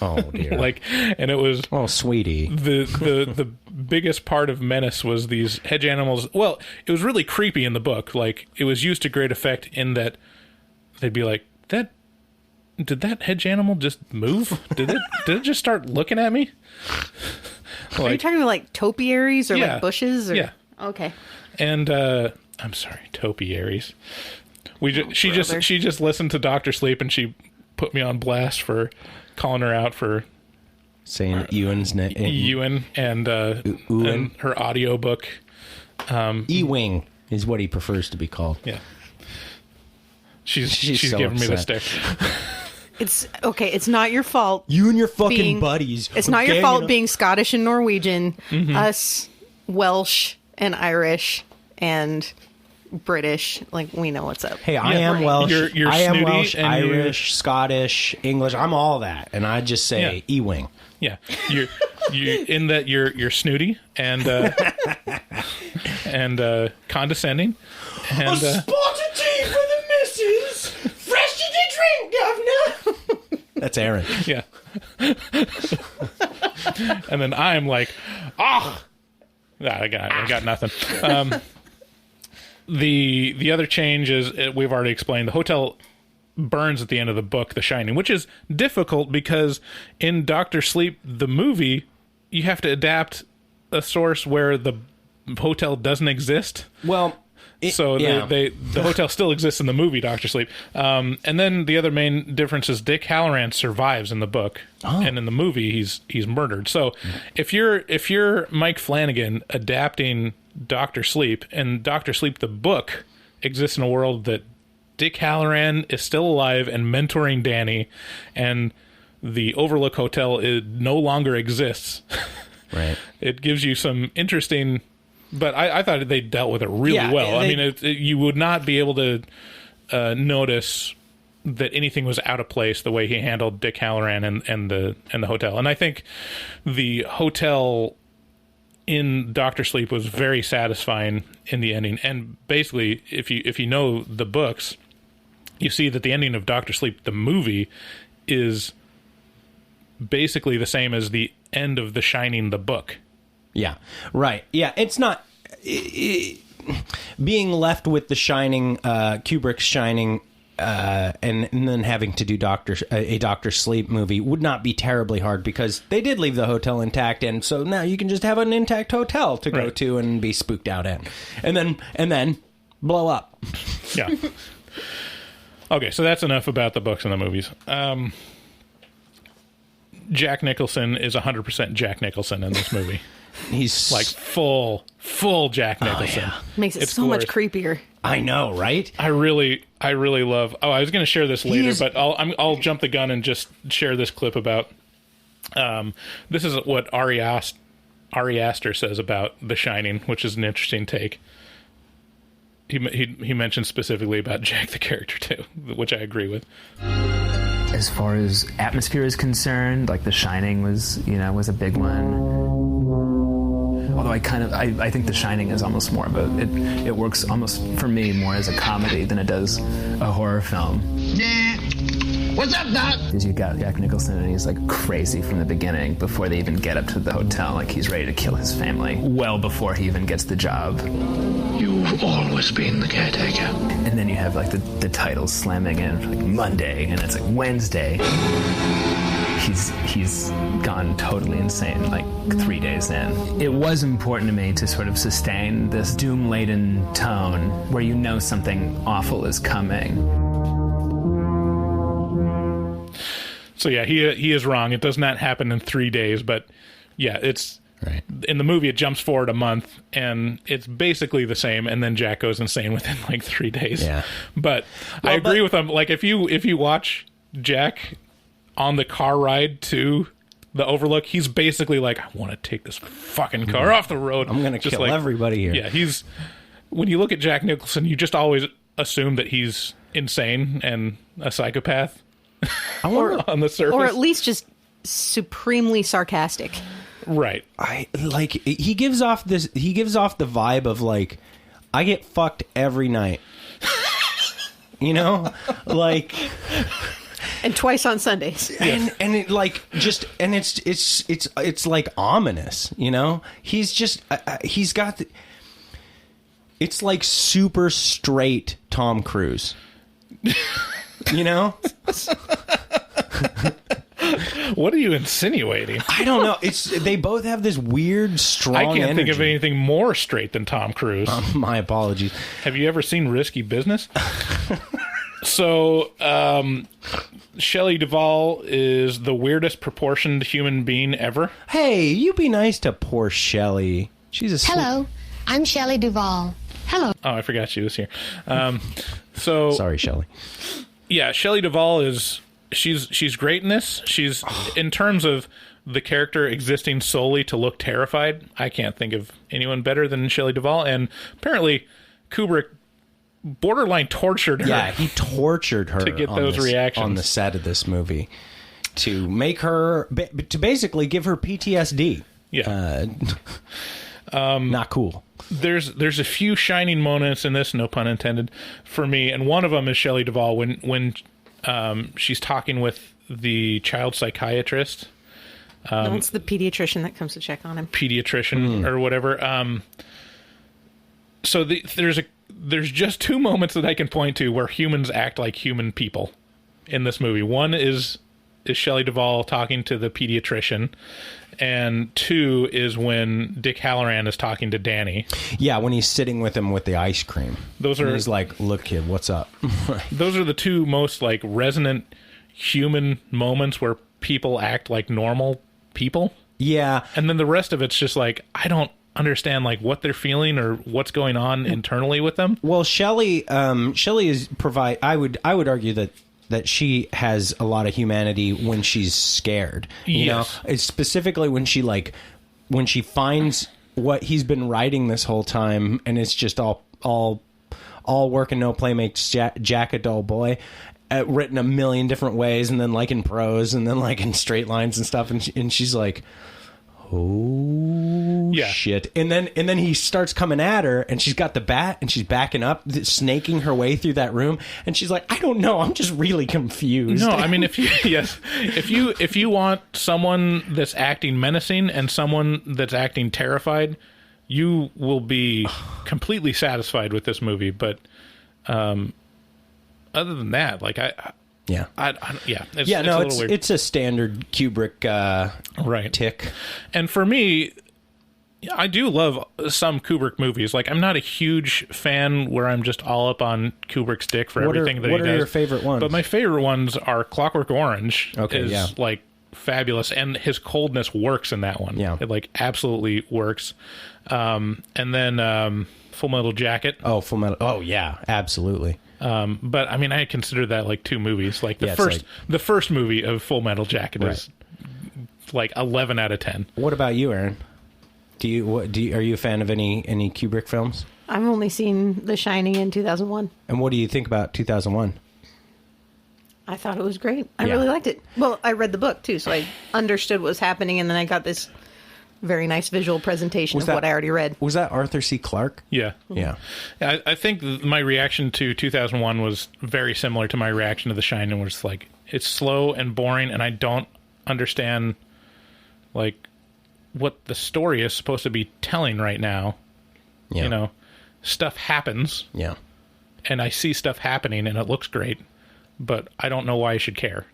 Oh dear! And it was sweetie. The biggest part of menace was these hedge animals. Well, it was really creepy in the book. Like, it was used to great effect in that they'd be like, did that hedge animal just move? Did it just start looking at me? Are you talking about like topiaries or like bushes? Or? Yeah. Okay. And I'm sorry, topiaries. She just listened to Dr. Sleep, and she put me on blast for calling her out for saying Ewan's name. Ewan and her audiobook. Ewing is what he prefers to be called. Yeah. She's so giving me the stare. It's okay. It's not your fault. You and your fucking buddies. It's not your fault being Scottish and Norwegian. Mm-hmm. Us, Welsh and Irish and British, like, we know what's up. Hey, I am Welsh. You're I am snooty, Welsh, Irish, Scottish, English. I'm all that, and I just say Ewing. Yeah, you in that you're snooty and condescending. And, a spotted tea for the missus. Fresh to drink, governor. That's Aaron. Yeah. And then I'm like, I got nothing. The other change is, we've already explained, the hotel burns at the end of the book, The Shining, which is difficult because in Dr. Sleep, the movie, you have to adapt a source where the hotel doesn't exist. Well, the hotel still exists in the movie Dr. Sleep. And then the other main difference is Dick Hallorann survives in the book, and in the movie he's murdered. So if you're Mike Flanagan adapting Dr. Sleep, and Dr. Sleep the book exists in a world that Dick Hallorann is still alive and mentoring Danny, and the Overlook Hotel no longer exists. Right. It gives you some interesting. But I thought they dealt with it really well. I mean, you would not be able to notice that anything was out of place the way he handled Dick Hallorann and the hotel. And I think the hotel in Dr. Sleep was very satisfying in the ending. And basically, if you know the books, you see that the ending of Dr. Sleep, the movie, is basically the same as the end of The Shining, the book. Yeah, right. Yeah, it's not... being left with The Shining, Kubrick's Shining, and then having to do a Dr. Sleep movie would not be terribly hard, because they did leave the hotel intact, and so now you can just have an intact hotel to go to and be spooked out in. And then blow up. Yeah. Okay, so that's enough about the books and the movies. Jack Nicholson is 100% Jack Nicholson in this movie. He's like full Jack Nicholson. Oh, yeah. Makes it It's so glorious. much creepier. I know, right? I really love. Oh, I was going to share this later, but I'll jump the gun and just share this clip about. This is what Ari Aster says about The Shining, which is an interesting take. He mentioned specifically about Jack the character too, which I agree with. As far as atmosphere is concerned, like The Shining was a big one. Although I think The Shining is almost more of it works almost for me more as a comedy than it does a horror film. Yeah. What's up, Doc? Because you got Jack Nicholson and he's like crazy from the beginning before they even get up to the hotel. Like he's ready to kill his family well before he even gets the job. You've always been the caretaker. And then you have like the titles slamming in like Monday and it's like Wednesday. He's gone totally insane like 3 days in. It was important to me to sort of sustain this doom-laden tone where you know something awful is coming. So yeah, he is wrong. It does not happen in 3 days, but yeah, it's right. In the movie it jumps forward a month and it's basically the same, and then Jack goes insane within like 3 days. Yeah. But I agree with him. Like if you watch Jack on the car ride to the Overlook, he's basically like, I want to take this fucking car off the road. I'm going to kill everybody here. Yeah, when you look at Jack Nicholson, you just always assume that he's insane and a psychopath. On the surface, or at least just supremely sarcastic. Right. He gives off the vibe of like, I get fucked every night. You know? Like, and twice on Sundays. And it like just and it's like ominous, you know? He's just he's got it's like super straight Tom Cruise. You know? What are you insinuating? I don't know. They both have this weird, strong I can't energy. think of anything more straight than Tom Cruise. My apologies. Have you ever seen Risky Business? So, Shelley Duvall is the weirdest proportioned human being ever. Hey, you be nice to poor Shelley. She's a Hello, I'm Shelley Duvall. Hello. Oh, I forgot she was here. Sorry, Shelley. Yeah, Shelley Duvall she's great in this. She's in terms of the character existing solely to look terrified. I can't think of anyone better than Shelley Duvall, and apparently Kubrick borderline tortured her. Yeah, he tortured her to get those reactions on the set of this movie to make her to basically give her PTSD. Yeah, not cool. There's a few shining moments in this, no pun intended, for me, and one of them is Shelley Duvall when she's talking with the child psychiatrist. No, it's the pediatrician that comes to check on him. Pediatrician or whatever. So there's just two moments that I can point to where humans act like human people in this movie. One is Shelley Duvall talking to the pediatrician, and two is when Dick Halloran is talking to Danny. Yeah, when he's sitting with him with the ice cream. He's like, "Look, kid, what's up?" Those are the two most like resonant human moments where people act like normal people. Yeah, and then the rest of it's just like, I don't understand like what they're feeling or what's going on internally with them. Well, Shelley is I would argue that she has a lot of humanity when she's scared. You know, it's specifically when she finds what he's been writing this whole time, and it's just all work and no play makes Jack a dull boy. Written a million different ways, and then like in prose, and then like in straight lines and stuff, and she's like, oh shit, and then he starts coming at her, and she's got the bat, and she's backing up, snaking her way through that room, and she's like, I don't know, I'm just really confused. No, I mean, if you want someone that's acting menacing and someone that's acting terrified, you will be completely satisfied with this movie. But other than that, like it's a standard Kubrick tick. And for me, I do love some Kubrick movies. Like, I'm not a huge fan where I'm just all up on Kubrick's dick for everything that he does. What are your favorite ones? But my favorite ones are Clockwork Orange. Okay, like fabulous, and his coldness works in that one. Yeah. It like absolutely works. And then Full Metal Jacket. Oh, Full Metal. Oh, yeah, absolutely. But I mean, I consider that like two movies. Like the Yeah, first movie of Full Metal Jacket is like 11 out of 10. What about you, Aaron? Are you a fan of any Kubrick films? I've only seen The Shining in 2001. And what do you think about 2001? I thought it was great. I really liked it. Well, I read the book too, so I understood what was happening, and then I got this very nice visual presentation of what I already read. Was that Arthur C. Clarke? Yeah. Yeah. I think my reaction to 2001 was very similar to my reaction to The Shining, where it's like, it's slow and boring, and I don't understand, like, what the story is supposed to be telling right now. Yeah. You know, stuff happens. Yeah. And I see stuff happening, and it looks great, but I don't know why I should care.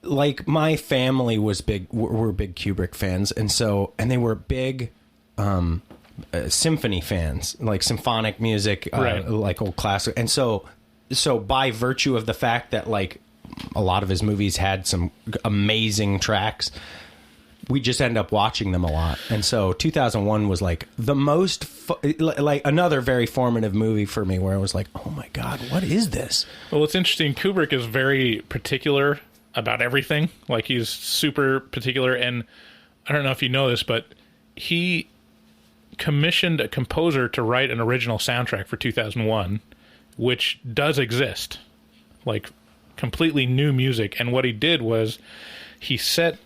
Like, my family were big Kubrick fans, and they were big symphony fans, like symphonic music, like old classic. And so by virtue of the fact that like a lot of his movies had some amazing tracks, we just end up watching them a lot. And so 2001 was like the most like another very formative movie for me, where I was like, oh my God, what is this? Well, it's interesting. Kubrick is very particular about everything. Like, he's super particular, and I don't know if you know this, but he commissioned a composer to write an original soundtrack for 2001, which does exist, like completely new music. And what he did was he set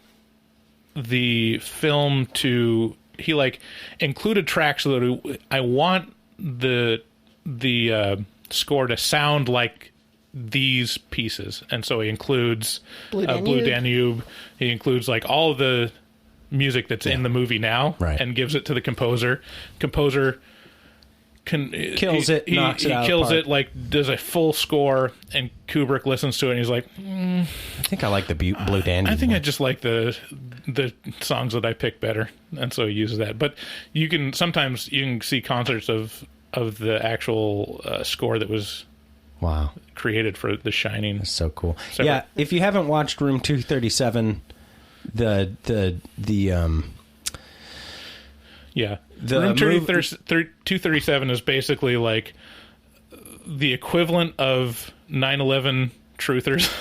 the film to, he like included tracks so that I want the score to sound like these pieces. And so he includes Blue Danube. He includes like all of the music that's in the movie now, and gives it to the composer. Composer kills it, knocks it out. He kills it, like does a full score, and Kubrick listens to it and he's like, I think I like the Blue Danube. I think I just like the songs that I pick better, and so he uses that. But sometimes you can see concerts of the actual score that was created for The Shining. That's so cool. Yeah, if you haven't watched Room 237, Room 237 is basically like the equivalent of 9/11 truthers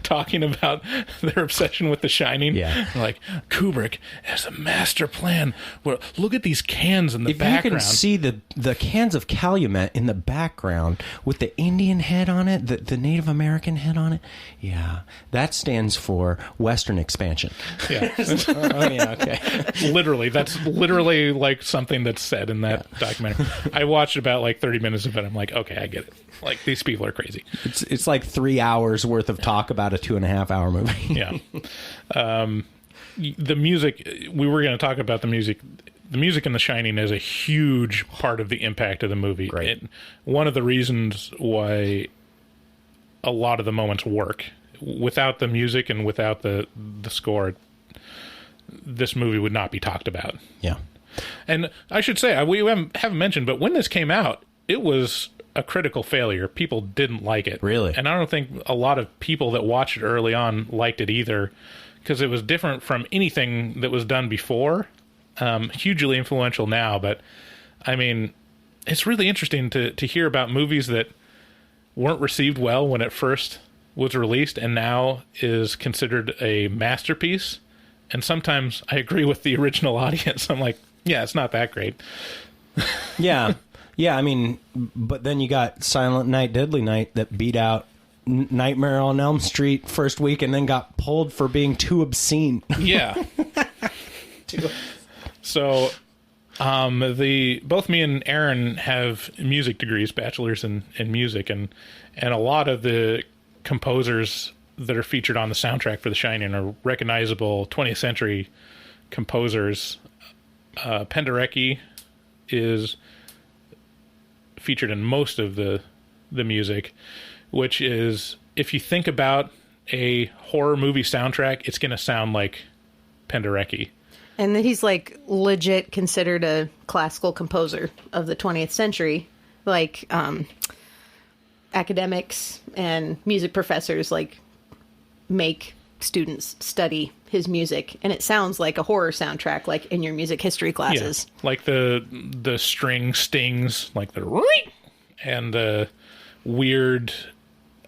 talking about their obsession with The Shining. Yeah. Like, Kubrick has a master plan. Well, look at these cans in the background. If you can see the cans of Calumet in the background with the Indian head on it, the Native American head on it, that stands for Western expansion. Yeah. Oh, yeah, okay. Literally, that's literally like something that's said in that documentary. I watched about like 30 minutes of it. I'm like, okay, I get it. Like, these people are crazy. It's like 3 hours worth of talk about a 2.5 hour movie. Yeah. The music, we were going to talk about the music. The music in The Shining is a huge part of the impact of the movie. Right. One of the reasons why a lot of the moments work. Without the music and without the score, this movie would not be talked about. Yeah. And I should say, we haven't mentioned, but when this came out, it was a critical failure. People didn't like it. Really? And I don't think a lot of people that watched it early on liked it either, because it was different from anything that was done before. Hugely influential now, but I mean, it's really interesting to hear about movies that weren't received well when it first was released and now is considered a masterpiece. And sometimes I agree with the original audience. I'm like, yeah, it's not that great. Yeah. Yeah, I mean, but then you got Silent Night, Deadly Night that beat out Nightmare on Elm Street first week and then got pulled for being too obscene. Yeah. So, both me and Aaron have music degrees, bachelors in music, and a lot of the composers that are featured on the soundtrack for The Shining are recognizable 20th century composers. Penderecki is featured in most of the music, which is, if you think about a horror movie soundtrack, it's going to sound like Penderecki. And he's like legit considered a classical composer of the 20th century. Like academics and music professors like make students study his music, and it sounds like a horror soundtrack, like in your music history classes. Yeah. Like the string stings, like the and the weird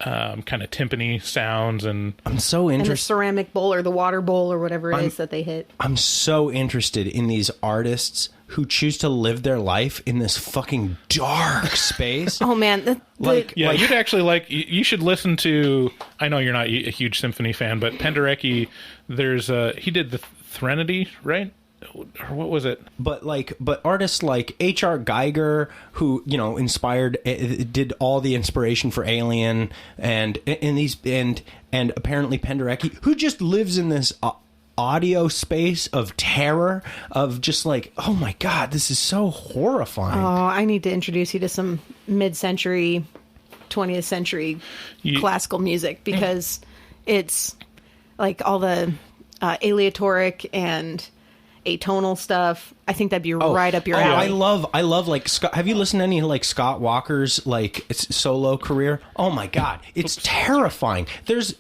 kind of timpani sounds, and I'm so And the interested. ceramic bowl or the water bowl or whatever it is that they hit. I'm so interested in these artists who choose to live their life in this fucking dark space. Oh man, you'd actually like. You should listen to. I know you're not a huge symphony fan, but Penderecki, there's he did the Threnody, right? Or what was it? But artists like H.R. Geiger, who inspired, did all the inspiration for Alien, and apparently Penderecki, who just lives in this audio space of terror, of just like, oh my god, this is so horrifying. Oh, I need to introduce you to some mid-century, 20th century classical music, because it's like all the aleatoric and atonal stuff. I think that'd be right up your alley. I love like Scott. Have you listened to any like Scott Walker's solo career? Oh my god, it's terrifying. There's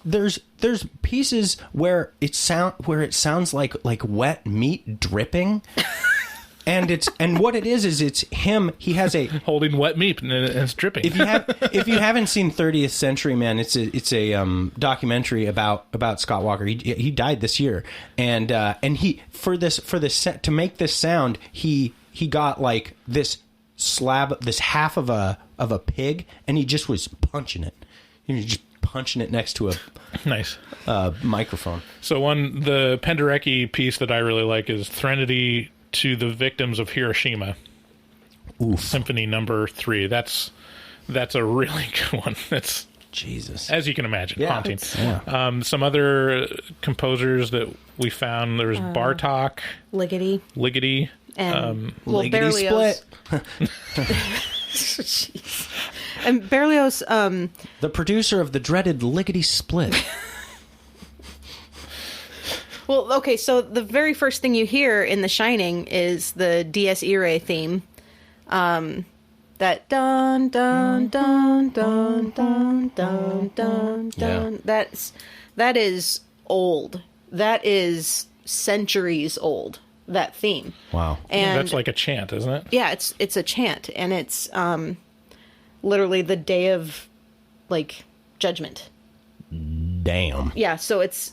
pieces where it sounds like wet meat dripping. And what it is it's him. He has a holding wet meat and it's dripping. If you haven't seen 30th Century Man, it's a documentary about Scott Walker. He died this year, and he for this set to make this sound, he got like this slab, this half of a pig, and he just was punching it. He was just punching it next to a nice microphone. So the Penderecki piece that I really like is Threnody to the Victims of Hiroshima. Oof. Symphony number 3. That's a really good one. That's Jesus, as you can imagine, yeah, haunting. Yeah. Some other composers that we found, there was Bartok, Ligeti, and Liggity Berlioz. Split. And Berlioz, the producer of the dreaded Liggity Split. Well, okay, so the very first thing you hear in The Shining is the Dies Irae theme. That dun dun dun dun dun dun dun dun. That is old. That is centuries old. That theme. Wow. And that's like a chant, isn't it? Yeah, it's a chant, and it's literally the day of judgment. Damn. Yeah, so it's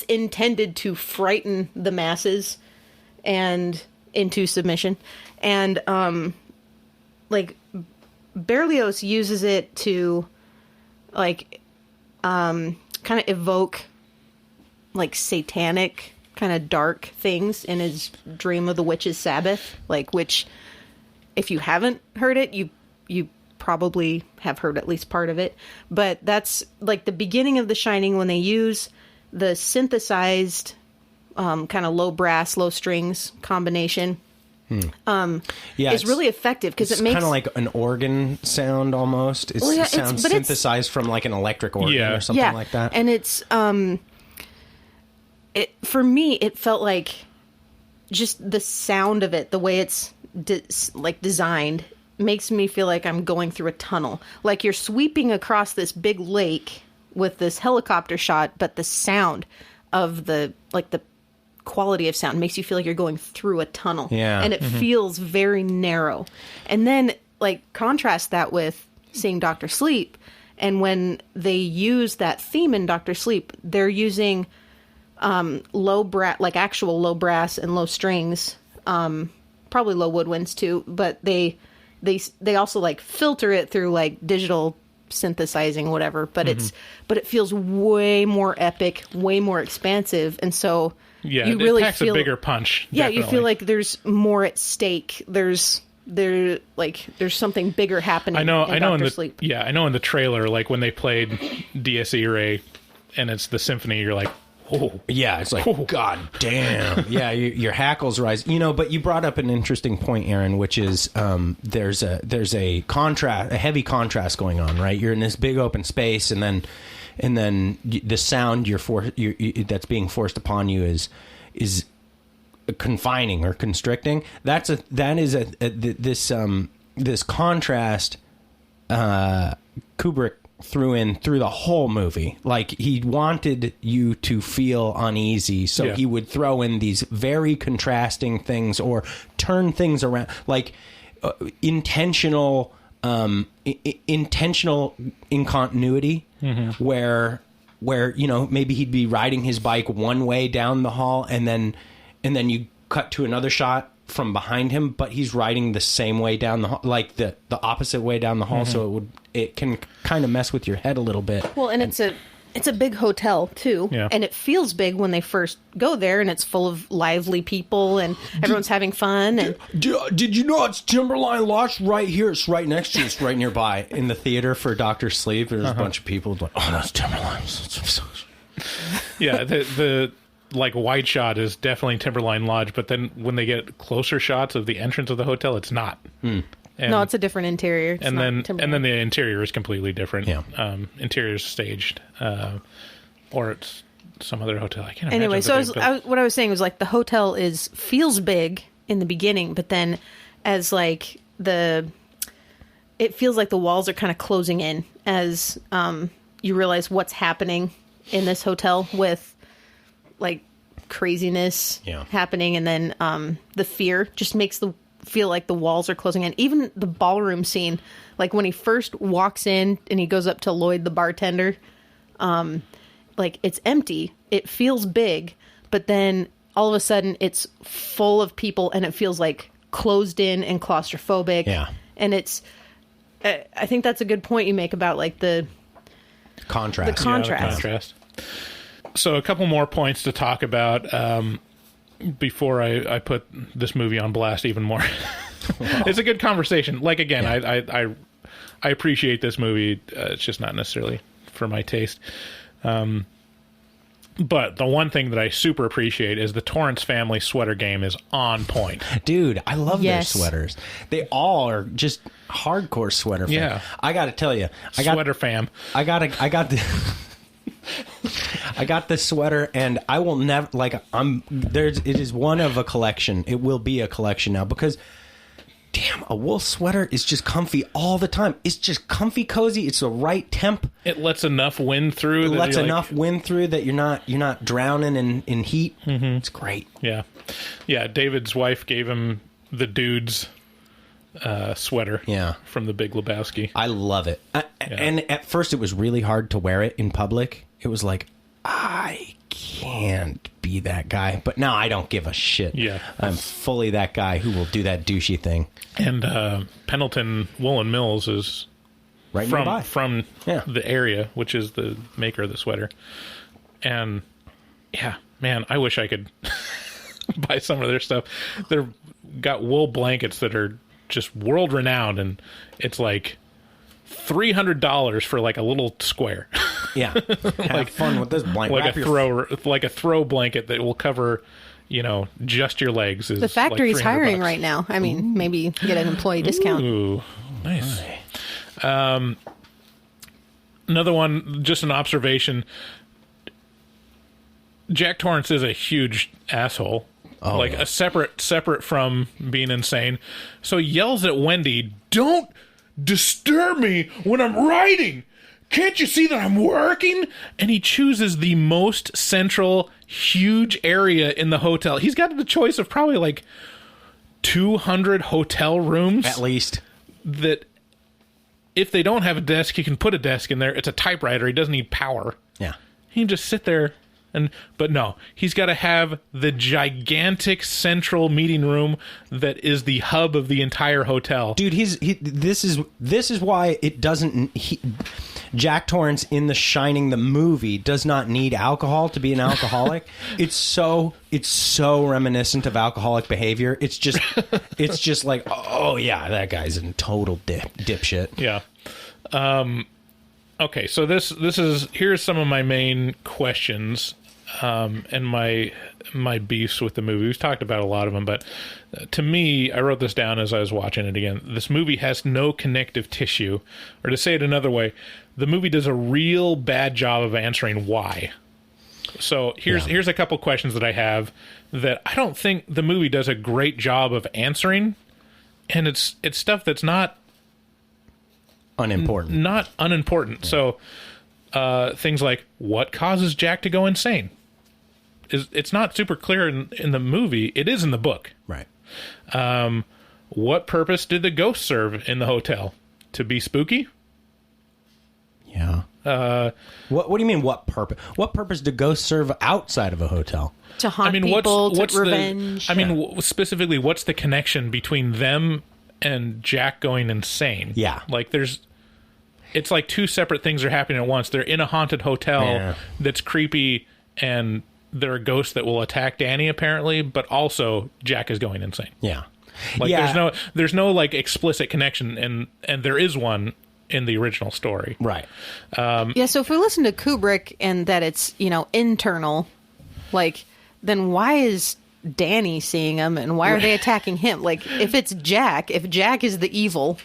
intended to frighten the masses and into submission, and Berlioz uses it to kind of evoke satanic kind of dark things in his Dream of the Witch's Sabbath, which if you haven't heard it, you probably have heard at least part of it, but that's the beginning of The Shining when they use the synthesized kind of low brass, low strings combination. Is really effective because it makes kind of like an organ sound almost. It sounds synthesized from an electric organ or something like that. And it's for me it felt like just the sound of it, the way it's designed, makes me feel like I'm going through a tunnel. Like you're sweeping across this big lake with this helicopter shot, but the sound of the quality of sound makes you feel like you're going through a tunnel. Yeah. And it feels very narrow. And then contrast that with seeing Dr. Sleep, and when they use that theme in Dr. Sleep, they're using low brass, actual low brass and low strings, probably low woodwinds too, but they also filter it through digital synthesizing, whatever, but it feels way more epic, way more expansive, and so you really packs feel a bigger punch. Yeah, definitely. you feel like there's more at stake. There's something bigger happening. I know Dr. in the Sleep. Yeah, I know in the trailer, when they played Dies Irae and it's the symphony, you're like, oh yeah, it's god damn. Yeah, your hackles rise. But you brought up an interesting point, Aaron, which is there's a contrast, a heavy contrast going on, right? You're in this big open space, and then the sound that's being forced upon you is confining or constricting. This contrast Kubrick through the whole movie. Like, he wanted you to feel uneasy, so he would throw in these very contrasting things or turn things around, like intentional incontinuity, where maybe he'd be riding his bike one way down the hall, and then you cut to another shot from behind him, but he's riding the same way down the hall, like the opposite way down the hall. So it can kind of mess with your head a little bit. Well, and it's a big hotel too, and it feels big when they first go there, and it's full of lively people, and everyone's having fun. And did you know it's Timberline Lodge right here? It's right next to you. It's right nearby in the theater for Dr. Sleep. There's a bunch of people like, oh, that's Timberline. Yeah, the like wide shot is definitely Timberline Lodge, but then when they get closer shots of the entrance of the hotel, it's not. No, it's a different interior. It's and not then the interior is completely different. Yeah. Interior is staged, or it's some other hotel. I can't. Anyway, imagine so what I was saying was like the hotel feels big in the beginning, but then as like it feels like the walls are kind of closing in as you realize what's happening in this hotel with like craziness happening, and then the fear just makes feel like the walls are closing in. Even the ballroom scene, like when he first walks in and he goes up to Lloyd the bartender, like it's empty, it feels big, but then all of a sudden it's full of people and it feels like closed in and claustrophobic. And it's I think that's a good point you make about like the contrast. The contrast. So a couple more points to talk about before I put this movie on blast even more. Wow. It's a good conversation. Like, again, I appreciate this movie. It's just not necessarily for my taste. But the one thing that I super appreciate is the Torrance family sweater game is on point. Dude, I love their sweaters. They all are just hardcore sweater fans. Yeah. I got to tell you. Sweater fam. I got the... I got this sweater, and I will never it is one of a collection. It will be a collection now, because damn, a wool sweater is just comfy all the time. It's just comfy, cozy. It's the right temp. It lets enough wind through. It lets enough wind through that you're not drowning in heat. It's great. Yeah. David's wife gave him the dude's sweater. From The Big Lebowski. I love it. And at first, it was really hard to wear it in public. It was like, I can't be that guy. But now I don't give a shit. Yeah. I'm fully that guy who will do that douchey thing. And Pendleton Woolen Mills is right from the area, which is the maker of the sweater. And yeah, man, I wish I could buy some of their stuff. They've got wool blankets that are just world renowned, and it's like $300 for like a little square. Yeah. Have fun with this blanket. Like a throw blanket that will cover, just your legs. The factory's like hiring right now. I mean, maybe get an employee discount. Ooh, nice. Another one, just an observation. Jack Torrance is a huge asshole. Oh, a separate from being insane. So he yells at Wendy, "Don't disturb me when I'm writing. Can't you see that I'm working?" And he chooses the most central, huge area in the hotel. He's got the choice of probably like 200 hotel rooms. At least. That if they don't have a desk, he can put a desk in there. It's a typewriter. He doesn't need power. Yeah. He can just sit there. But no, he's got to have the gigantic central meeting room that is the hub of the entire hotel. Dude, this is why it doesn't. Jack Torrance in The Shining, the movie, does not need alcohol to be an alcoholic. It's so reminiscent of alcoholic behavior. It's just like, oh yeah, that guy's in total dipshit. Yeah. Okay, so here's some of my main questions and my beefs with the movie. We've talked about a lot of them, but to me, I wrote this down as I was watching it again. This movie has no connective tissue, or to say it another way, the movie does a real bad job of answering why. So here's a couple questions that I have that I don't think the movie does a great job of answering, and it's stuff that's not unimportant. Not unimportant. So things like, what causes Jack to go insane? It's not super clear in the movie. It is in the book. Right. What purpose did the ghost serve in the hotel? To be spooky? Yeah. What do you mean, what purpose? What purpose do ghosts serve outside of a hotel? To haunt people, to revenge. Specifically, what's the connection between them and Jack going insane? Yeah. Like, it's like two separate things are happening at once. They're in a haunted hotel that's creepy, and there are ghosts that will attack Danny, apparently, but also Jack is going insane. Yeah. Like, there's no like explicit connection, and there is one in the original story. Right. Yeah, so if we listen to Kubrick and that it's, internal, like, then why is Danny seeing him and why are they attacking him? Like, if it's Jack, if Jack is the evil,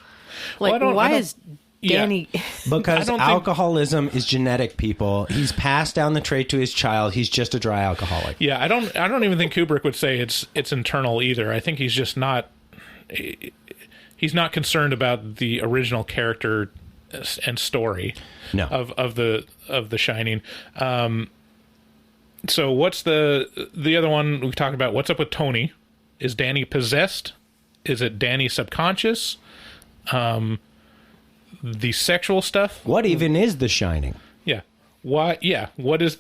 like, why is Danny... Yeah. Because alcoholism is genetic, people. He's passed down the trait to his child. He's just a dry alcoholic. Yeah, I don't even think Kubrick would say it's internal either. I think he's just not... He's not concerned about the original character and story of the Shining. So what's the other one we talked about? What's up with Tony? Is Danny possessed? Is it Danny subconscious? The sexual stuff? What even is The Shining? Yeah. Why? Yeah. What is...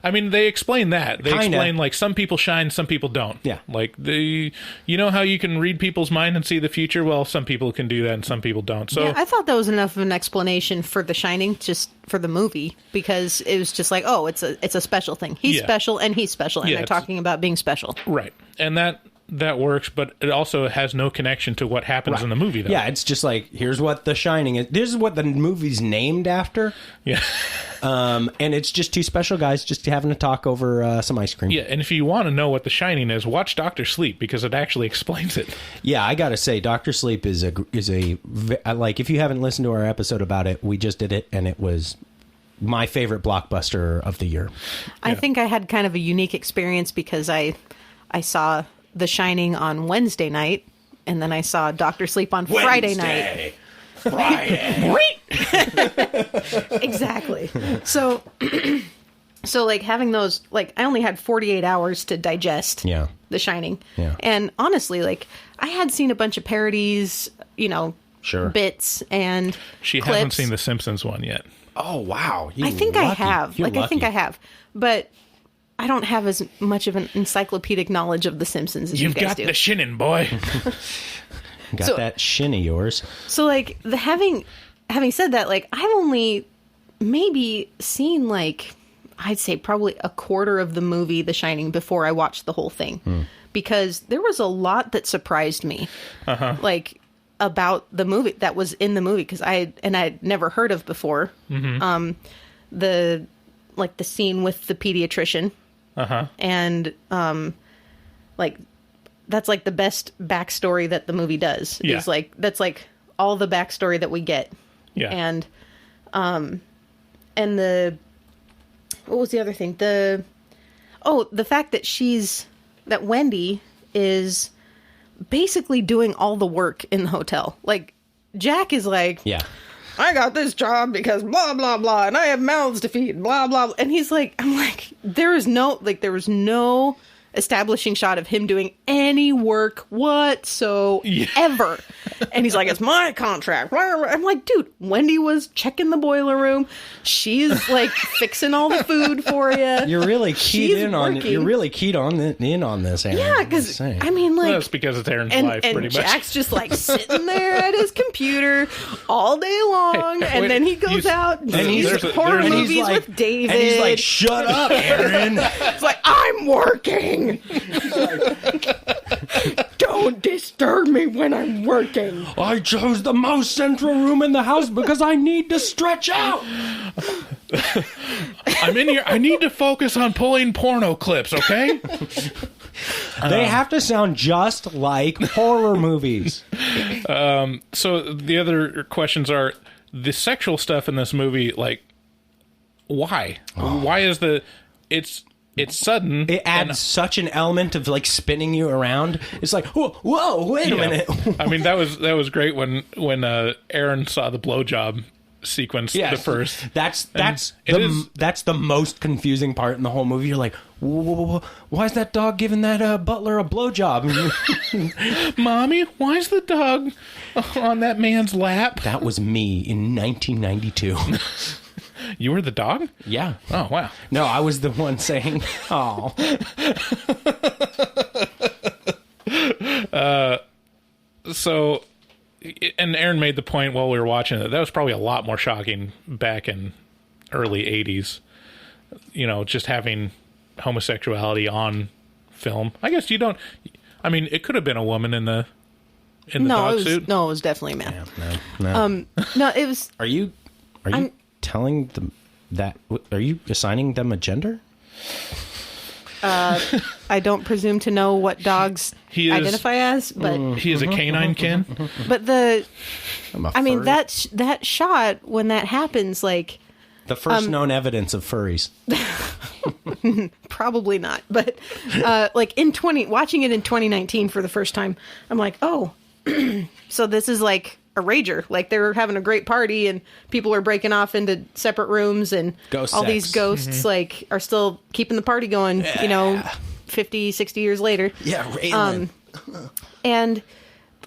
I mean, they explain that. They explain, like, some people shine, some people don't. Yeah. Like, you know how you can read people's mind and see the future? Well, some people can do that and some people don't. So yeah, I thought that was enough of an explanation for The Shining, just for the movie, because it was just like, oh, it's a special thing. He's special and he's special, and they're talking about being special. Right. And that works, but it also has no connection to what happens in the movie, though. Yeah, it's just like, here's what The Shining is. This is what the movie's named after. Yeah. And it's just two special guys just having a talk over some ice cream. Yeah, and if you want to know what The Shining is, watch Dr. Sleep, because it actually explains it. Yeah, I gotta say, Dr. Sleep is like, if you haven't listened to our episode about it, we just did it, and it was my favorite blockbuster of the year. I think I had kind of a unique experience because I saw The Shining on Wednesday night, and then I saw Dr. Sleep on Friday night. Exactly. So like having those, like, I only had 48 hours to digest The Shining. Yeah. And honestly, like, I had seen a bunch of parodies, bits and She clips. hasn't seen the Simpsons one yet. Oh, wow. I think I have. I think I have. But I don't have as much of an encyclopedic knowledge of The Simpsons as you guys do. You've got the shinning, boy. Got that shin of yours. So, like, having said that, like, I've only maybe seen, like, I'd say probably a quarter of the movie The Shining before I watched the whole thing. Because there was a lot that surprised me. Like, about the movie, that was in the movie, because I'd never heard of before. The scene with the pediatrician. And, like, that's like the best backstory that the movie does. Yeah. Is like, that's like all the backstory that we get. Yeah. And the, what was the other thing? The fact that Wendy is basically doing all the work in the hotel. Like, Jack is like, I got this job because blah, blah, blah, and I have mouths to feed, blah, blah. And he's like, I'm like, there was no establishing shot of him doing any work whatsoever. And he's like, it's my contract. I'm like, dude, Wendy was checking the boiler room. She's like fixing all the food for you. You're really keyed in on it. You're really keyed in on this, Aaron. Yeah, because I mean, like, that's because it's Aaron's life, pretty much. And Jack's just like sitting there at his computer all day long, and then he goes out and sees horror movies with David. And he's like, shut up, Aaron. It's like, I'm working. Don't disturb me when I'm working. I chose the most central room in the house because I need to stretch out. I'm in here. I need to focus on pulling porno clips, okay? They have to sound just like horror movies. So the other questions are the sexual stuff in this movie, like, why? Why is it's sudden. It adds such an element of like spinning you around. It's like, whoa, wait a minute. I mean, that was great when Aaron saw the blowjob sequence the first. That's the most confusing part in the whole movie. You're like, whoa, why is that dog giving that butler a blowjob? Mommy, why is the dog on that man's lap? That was me in 1992. You were the dog? Yeah. Oh, wow. No, I was the one saying, oh. So, and Aaron made the point while we were watching it, that was probably a lot more shocking back in early 80s. You know, just having homosexuality on film. I guess you don't... I mean, it could have been a woman in the dog suit. No, it was definitely a man. No. No, it was... Are you telling them that... Are you assigning them a gender? I don't presume to know what dogs identify as, but... He is a canine kin. But that shot, when that happens, like... The first known evidence of furries. Probably not. But, like, watching it in 2019 for the first time, I'm like, oh, so this is like a rager. Like, they're having a great party and people are breaking off into separate rooms and these ghosts like are still keeping the party going, 50, 60 years later. Yeah, Raylan. And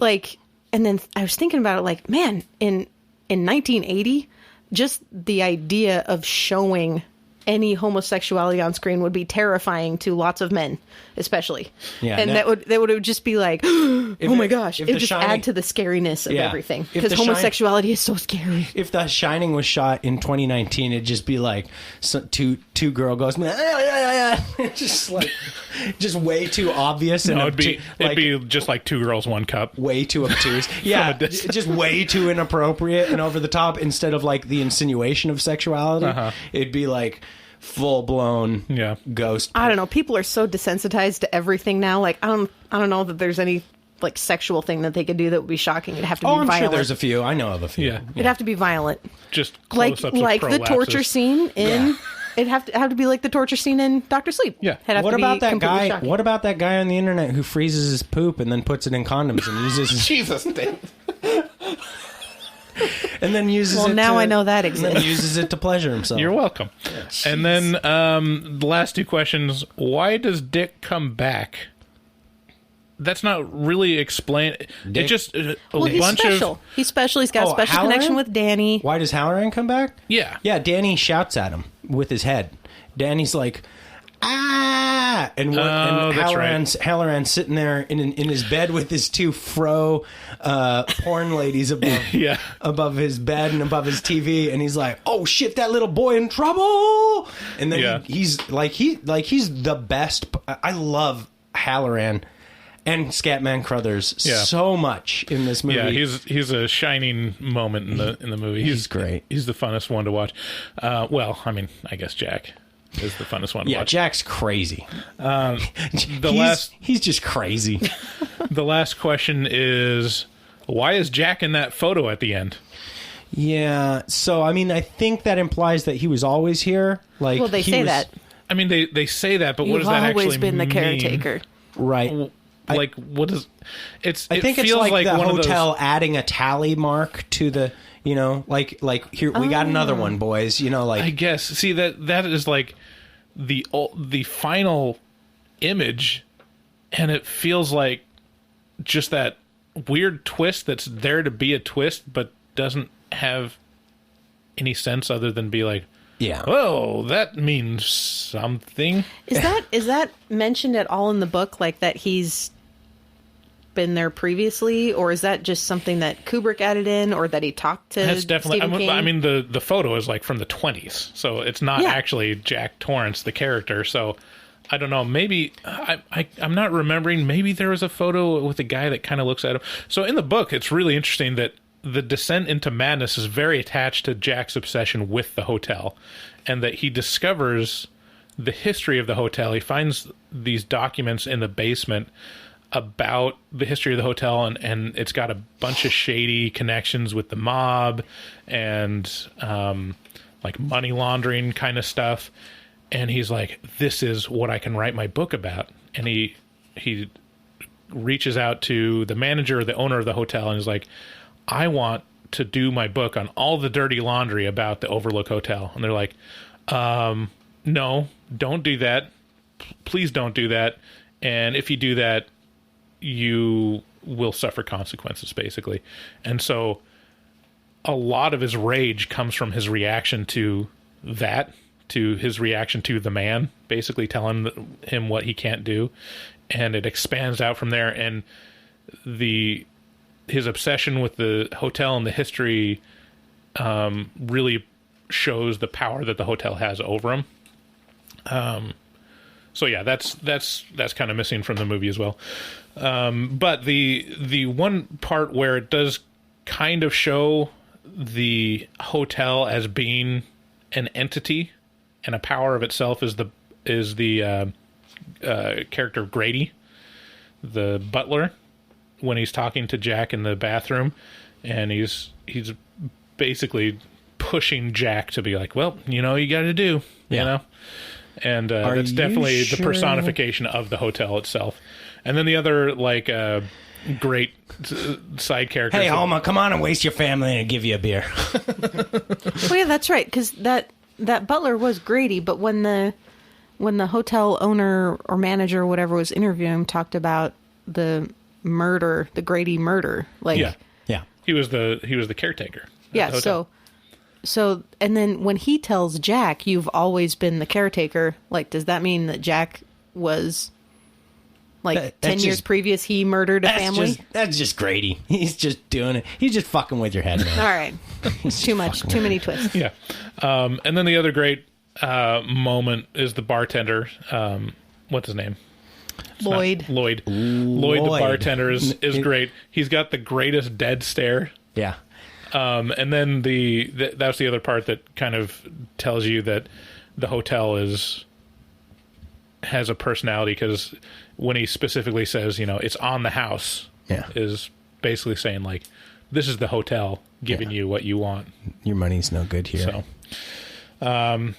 like, and then I was thinking about it like, man, in 1980, just the idea of showing any homosexuality on screen would be terrifying to lots of men, especially. Yeah, and that would just be like, oh my gosh, it would just add to the scariness of everything, because homosexuality is so scary. If The Shining was shot in 2019, it'd just be like two girl goes, just like just way too obvious. No, it'd be just like Two Girls, One Cup. Way too obtuse. Yeah, just way too inappropriate and over the top. Instead of like the insinuation of sexuality, it'd be like full-blown ghost. I don't know. People are so desensitized to everything now. Like, I don't know that there's any like sexual thing that they could do that would be shocking. It'd have to be violent. I'm sure there's a few. I know of a few. Yeah. It'd have to be violent. Just close-ups like of the torture scene in... It'd have to be like the torture scene in Dr. Sleep. Yeah. What about that guy? Shocking. What about that guy on the internet who freezes his poop and then puts it in condoms and uses Jesus, Dave. And then uses well, it now I know that exists. And then uses it to pleasure himself. You're welcome. Yeah. And then the last two questions. Why does Dick come back? That's not really explained. It just he's special. He's special. He's got a special connection with Danny. Why does Halloran come back? Yeah. Yeah, Danny shouts at him with his head. Danny's like, ah! And Halloran's sitting there in his bed with his two porn ladies above his bed and above his TV, and he's like, oh shit, that little boy in trouble! And then he's the best. I love Halloran and Scatman Crothers so much in this movie. Yeah, he's a shining moment in the movie. He's great. He's the funnest one to watch. Well, I mean, I guess Jack is the funnest one to watch. Yeah, Jack's crazy. He's just crazy. The last question is, why is Jack in that photo at the end? Yeah, so I mean, I think that implies that he was always here. Like, well, they say that. I mean, they say that, but what does that actually mean? You've always been the caretaker, right? Like, what is... I think it's like the hotel adding a tally mark to the, like here, we got another one, boys, like... I guess. See, that is like the final image, and it feels like just that weird twist that's there to be a twist, but doesn't have any sense other than be like, oh, that means something. Is that mentioned at all in the book, like that he's been there previously, or is that just something that Kubrick added in, or that he talked to That's definitely. Stephen King? I mean, the photo is like from the 1920s, so it's not actually Jack Torrance, the character. So I don't know. Maybe I'm not remembering. Maybe there was a photo with a guy that kind of looks at him. So in the book, it's really interesting that the descent into madness is very attached to Jack's obsession with the hotel, and that he discovers the history of the hotel. He finds these documents in the basement about the history of the hotel, and it's got a bunch of shady connections with the mob and like money laundering kind of stuff. and he's like, this is what I can write my book about. And he reaches out to the manager or the owner of the hotel and is like, I want to do my book on all the dirty laundry about the Overlook Hotel. And they're like, no, don't do that. Please don't do that. And if you do that, you will suffer consequences, basically. And so a lot of his rage comes from his reaction to that, to his reaction to the man, basically telling him what he can't do. And it expands out from there. And his obsession with the hotel and the history really shows the power that the hotel has over him. So yeah, that's kind of missing from the movie as well. But the one part where it does kind of show the hotel as being an entity and a power of itself is the character of Grady, the butler, when he's talking to Jack in the bathroom, and he's basically pushing Jack to be like, well, you got to do, you know. And that's definitely the personification of the hotel itself. And then the other, great side character. Hey, Alma, come on and waste your family and give you a beer. Well, yeah, that's right, because that butler was Grady, but when the hotel owner or manager or whatever was interviewing him, talked about the murder, the Grady murder. Yeah. He was the caretaker. Yeah, so, and then when he tells Jack, you've always been the caretaker, does that mean that Jack was, 10 years previous, he murdered a family? That's just Grady. He's just doing it. He's just fucking with your head, man. All right. Too many twists. Yeah. And then the other great moment is the bartender. What's his name? Lloyd. Lloyd, the bartender, is great. He's got the greatest dead stare. Yeah. And then that's the other part that kind of tells you that the hotel has a personality, because when he specifically says, it's on the house, is basically saying this is the hotel giving you what you want. Your money's no good here. So,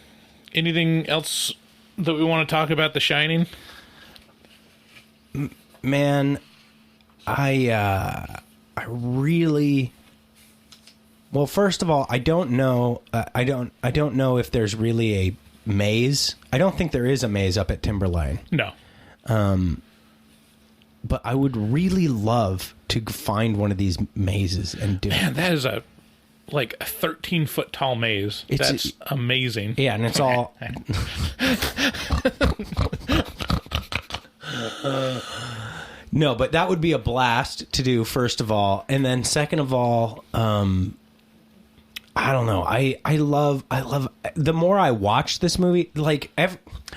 anything else that we want to talk about The Shining? Man, I really. Well, first of all, I don't know. I don't know if there's really a maze. I don't think there is a maze up at Timberline. No. But I would really love to find one of these mazes and do it. Man, that is a 13-foot tall maze. That's amazing. Yeah, and it's all. No, but that would be a blast to do, first of all. And then second of all, I don't know. I love the more I watch this movie,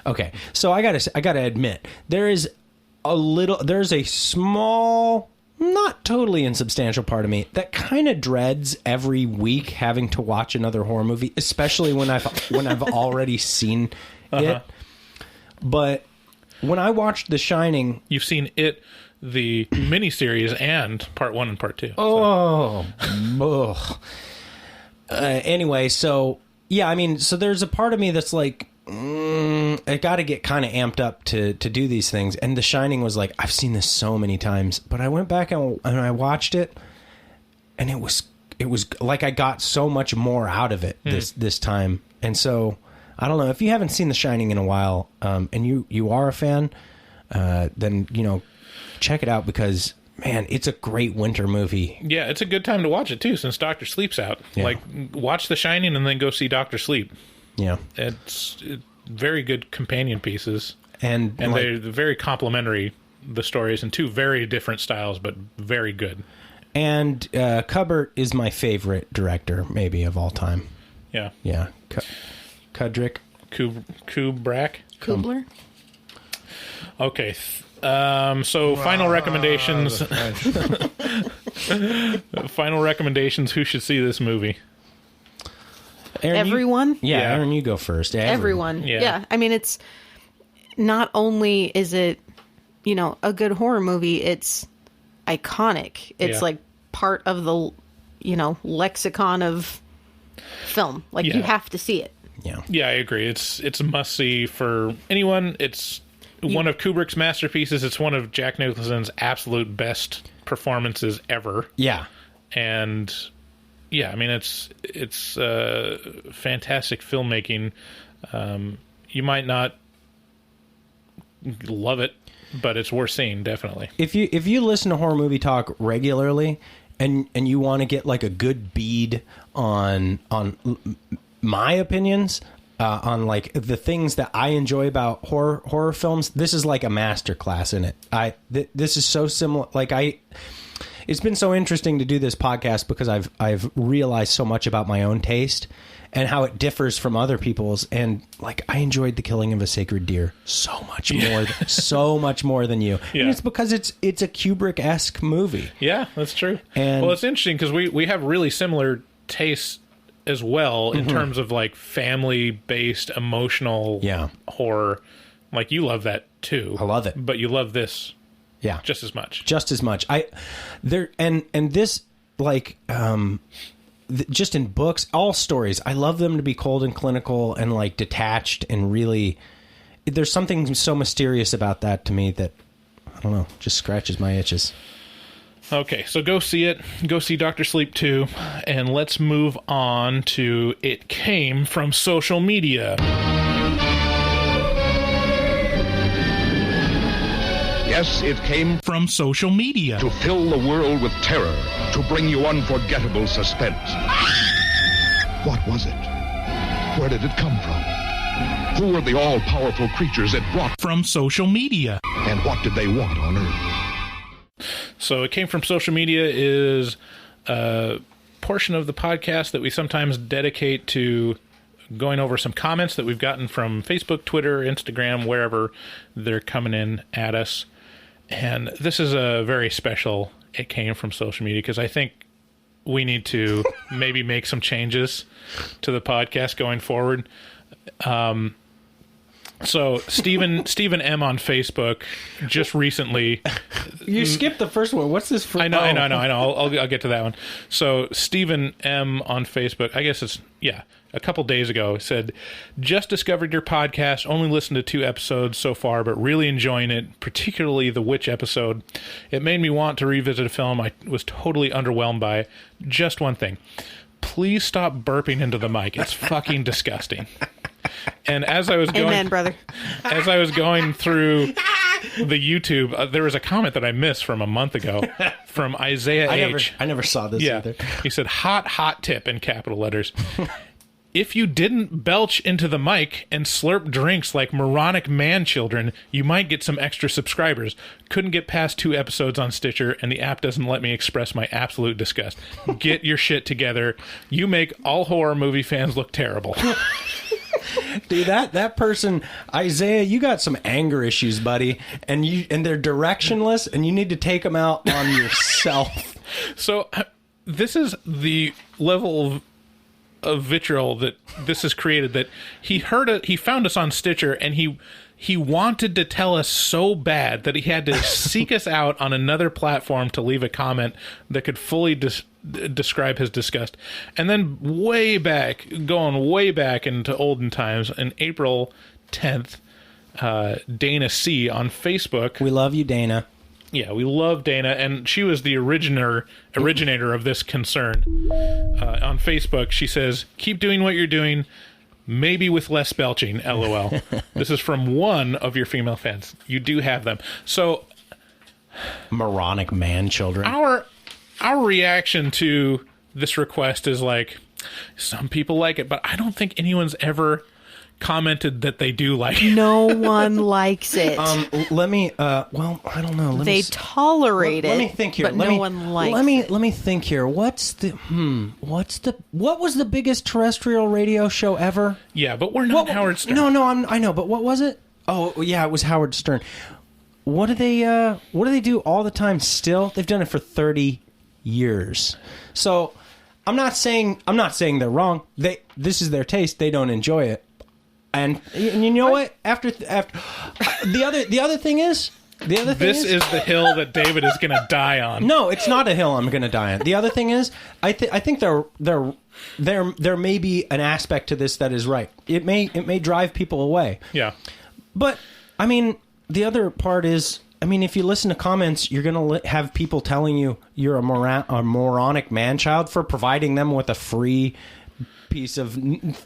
okay. So I gotta admit, there's a small, not totally insubstantial part of me that kind of dreads every week having to watch another horror movie, especially when I've already seen it. But when I watched The Shining, you've seen it, the miniseries, and part 1 and part 2. Oh, anyway, so yeah, I mean, so there's a part of me that's like, I got to get kind of amped up to do these things. And The Shining was like, I've seen this so many times, but I went back and I watched it, and it was like I got so much more out of it this time. And so I don't know, if you haven't seen The Shining in a while, and you are a fan, then check it out, because man, it's a great winter movie. Yeah, it's a good time to watch it too, since Dr. Sleep's out. Yeah. Watch The Shining and then go see Dr. Sleep. Yeah, it's very good companion pieces, and they're very complementary. The stories in two very different styles, but very good. And Kubrick is my favorite director, maybe of all time. Yeah, Kubrick. Kubler. Okay. So final recommendations. Final recommendations. Who should see this movie? Aaron, everyone. Aaron, you go first. Everyone. Yeah. I mean, it's not only is it, a good horror movie, it's iconic. It's part of the, lexicon of film. You have to see it. Yeah, I agree. It's a must-see for anyone. It's one of Kubrick's masterpieces. It's one of Jack Nicholson's absolute best performances ever. Yeah. And yeah, I mean, it's fantastic filmmaking. You might not love it, but it's worth seeing, definitely. If you listen to Horror Movie Talk regularly and you want to get like a good bead on my opinions on like the things that I enjoy about horror films, this is like a masterclass in it. This is so similar. Like it's been so interesting to do this podcast because I've realized so much about my own taste and how it differs from other people's. And like, I enjoyed The Killing of a Sacred Deer so much more than you. Yeah. And it's because it's a Kubrick-esque movie. Yeah, that's true. And well, it's interesting because we have really similar tastes as well in terms of like family-based emotional horror. Like, you love that too. I love it. But you love this just as much. This like just in books, all stories, I love them to be cold and clinical and like detached and really, there's something so mysterious about that to me that, I don't know, just scratches my itches. Okay, so go see it. Go see Dr. Sleep 2. And let's move on to It Came from Social Media. Yes, it came from social media. To fill the world with terror, to bring you unforgettable suspense. What was it? Where did it come from? Who were the all-powerful creatures it brought from social media? And what did they want on Earth? So It Came from Social Media is a portion of the podcast that we sometimes dedicate to going over some comments that we've gotten from Facebook, Twitter, Instagram, wherever they're coming in at us. And this is a very special It Came from Social Media because I think we need to maybe make some changes to the podcast going forward. So Stephen M on Facebook just recently. You skipped the first one. What's this for? I know. I'll get to that one. So Stephen M on Facebook, I guess it's a couple days ago, said, just discovered your podcast, only listened to 2 episodes so far, but really enjoying it, particularly the witch episode. It made me want to revisit a film I was totally underwhelmed by. Just one thing. Please stop burping into the mic. It's fucking disgusting. And as I was going, amen, brother. As I was going through the YouTube, there was a comment that I missed from a month ago from Isaiah H. I never saw this either. He said, hot tip in capital letters. If you didn't belch into the mic and slurp drinks like moronic man-children, you might get some extra subscribers. Couldn't get past 2 episodes on Stitcher, and the app doesn't let me express my absolute disgust. Get your shit together. You make all horror movie fans look terrible. Dude, that person, Isaiah, you got some anger issues, buddy, and they're directionless, and you need to take them out on yourself. So this is the level of vitriol that this has created, that he found us on Stitcher, and he wanted to tell us so bad that he had to seek us out on another platform to leave a comment that could fully describe his disgust. And then going way back into olden times, in April 10th, Dana C. on Facebook. We love you, Dana. Yeah, we love Dana, and she was the originator of this concern. On Facebook, she says, keep doing what you're doing, maybe with less belching, LOL. This is from one of your female fans. You do have them. So, moronic man-children. Our reaction to this request is like, some people like it, but I don't think anyone's ever commented that they do like it. No one likes it. Let me well, I don't know. They tolerate it. Let me think here. But no one likes it. Let me think here. What was the biggest terrestrial radio show ever? Yeah, but we're not Howard Stern. No, I know, but what was it? Oh, yeah, it was Howard Stern. What do they do all the time still? They've done it for 30 years. So, I'm not saying they're wrong. This is their taste. They don't enjoy it. And you know what? After the other thing is, The other thing This is the hill that David is going to die on. No, it's not a hill I'm going to die on. The other thing is, I think there may be an aspect to this that is right. It may drive people away. Yeah. But I mean, the other part is, I mean, if you listen to comments, you're going to have people telling you you're a moronic man-child for providing them with a free piece of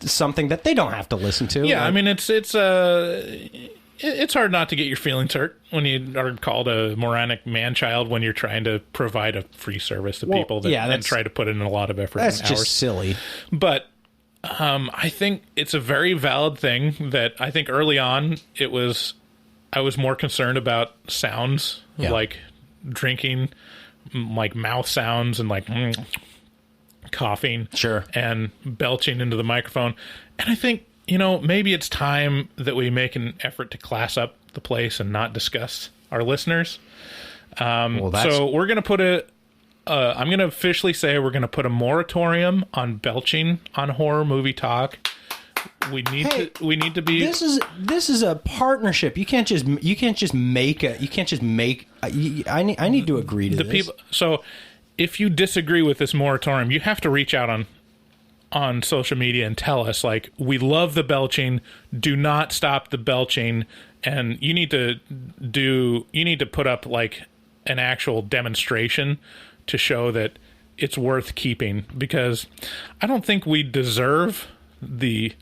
something that they don't have to listen to. Yeah, I mean, it's hard not to get your feelings hurt when you are called a moronic man-child when you're trying to provide a free service to people that and try to put in a lot of effort and hours. That's just silly. But I think it's a very valid thing that I think early on I was more concerned about sounds, like drinking, like mouth sounds and like coughing. Sure. And belching into the microphone. And I think, maybe it's time that we make an effort to class up the place and not discuss our listeners. So we're going to put I'm going to officially say we're going to put a moratorium on belching on horror movie talk. We need to be. This is a partnership. You can't just make. I need to agree to this. So if you disagree with this moratorium, you have to reach out on social media and tell us, like, we love the belching, do not stop the belching, and you need to put up like an actual demonstration to show that it's worth keeping, because I don't think we deserve the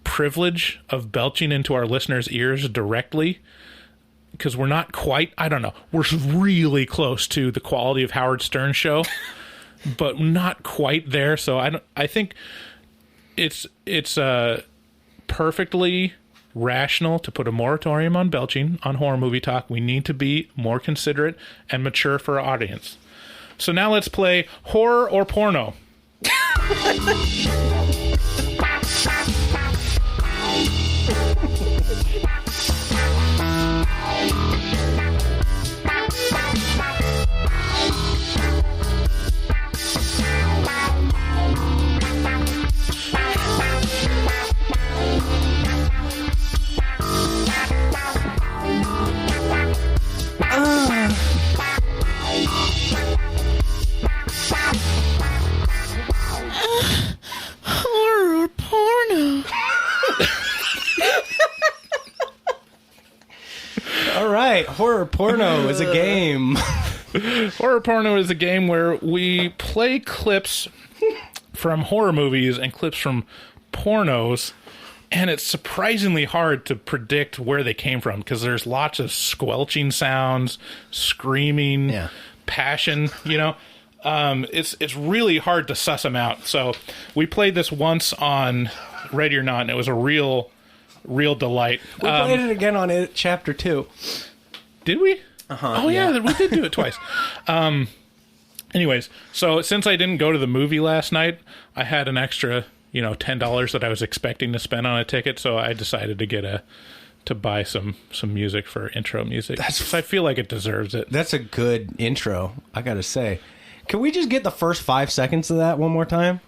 privilege of belching into our listeners' ears directly, because we're not quite, I don't know, we're really close to the quality of Howard Stern's show, but not quite there. So I think it's perfectly rational to put a moratorium on belching on horror movie talk. We need to be more considerate and mature for our audience. So now let's play Horror or Porno. Horror or porno? All right, Horror Porno is a game. Horror Porno is a game where we play clips from horror movies and clips from pornos, and it's surprisingly hard to predict where they came from, because there's lots of squelching sounds, screaming, passion, it's really hard to suss them out. So we played this once on Ready or Not, and it was a real delight. We played it again on Chapter 2. Did we? Uh-huh. Oh, yeah, we did do it twice. Anyways, so since I didn't go to the movie last night, I had an extra, $10 that I was expecting to spend on a ticket, so I decided to buy some music for intro music. I feel like it deserves it. That's a good intro, I gotta say. Can we just get the first 5 seconds of that one more time?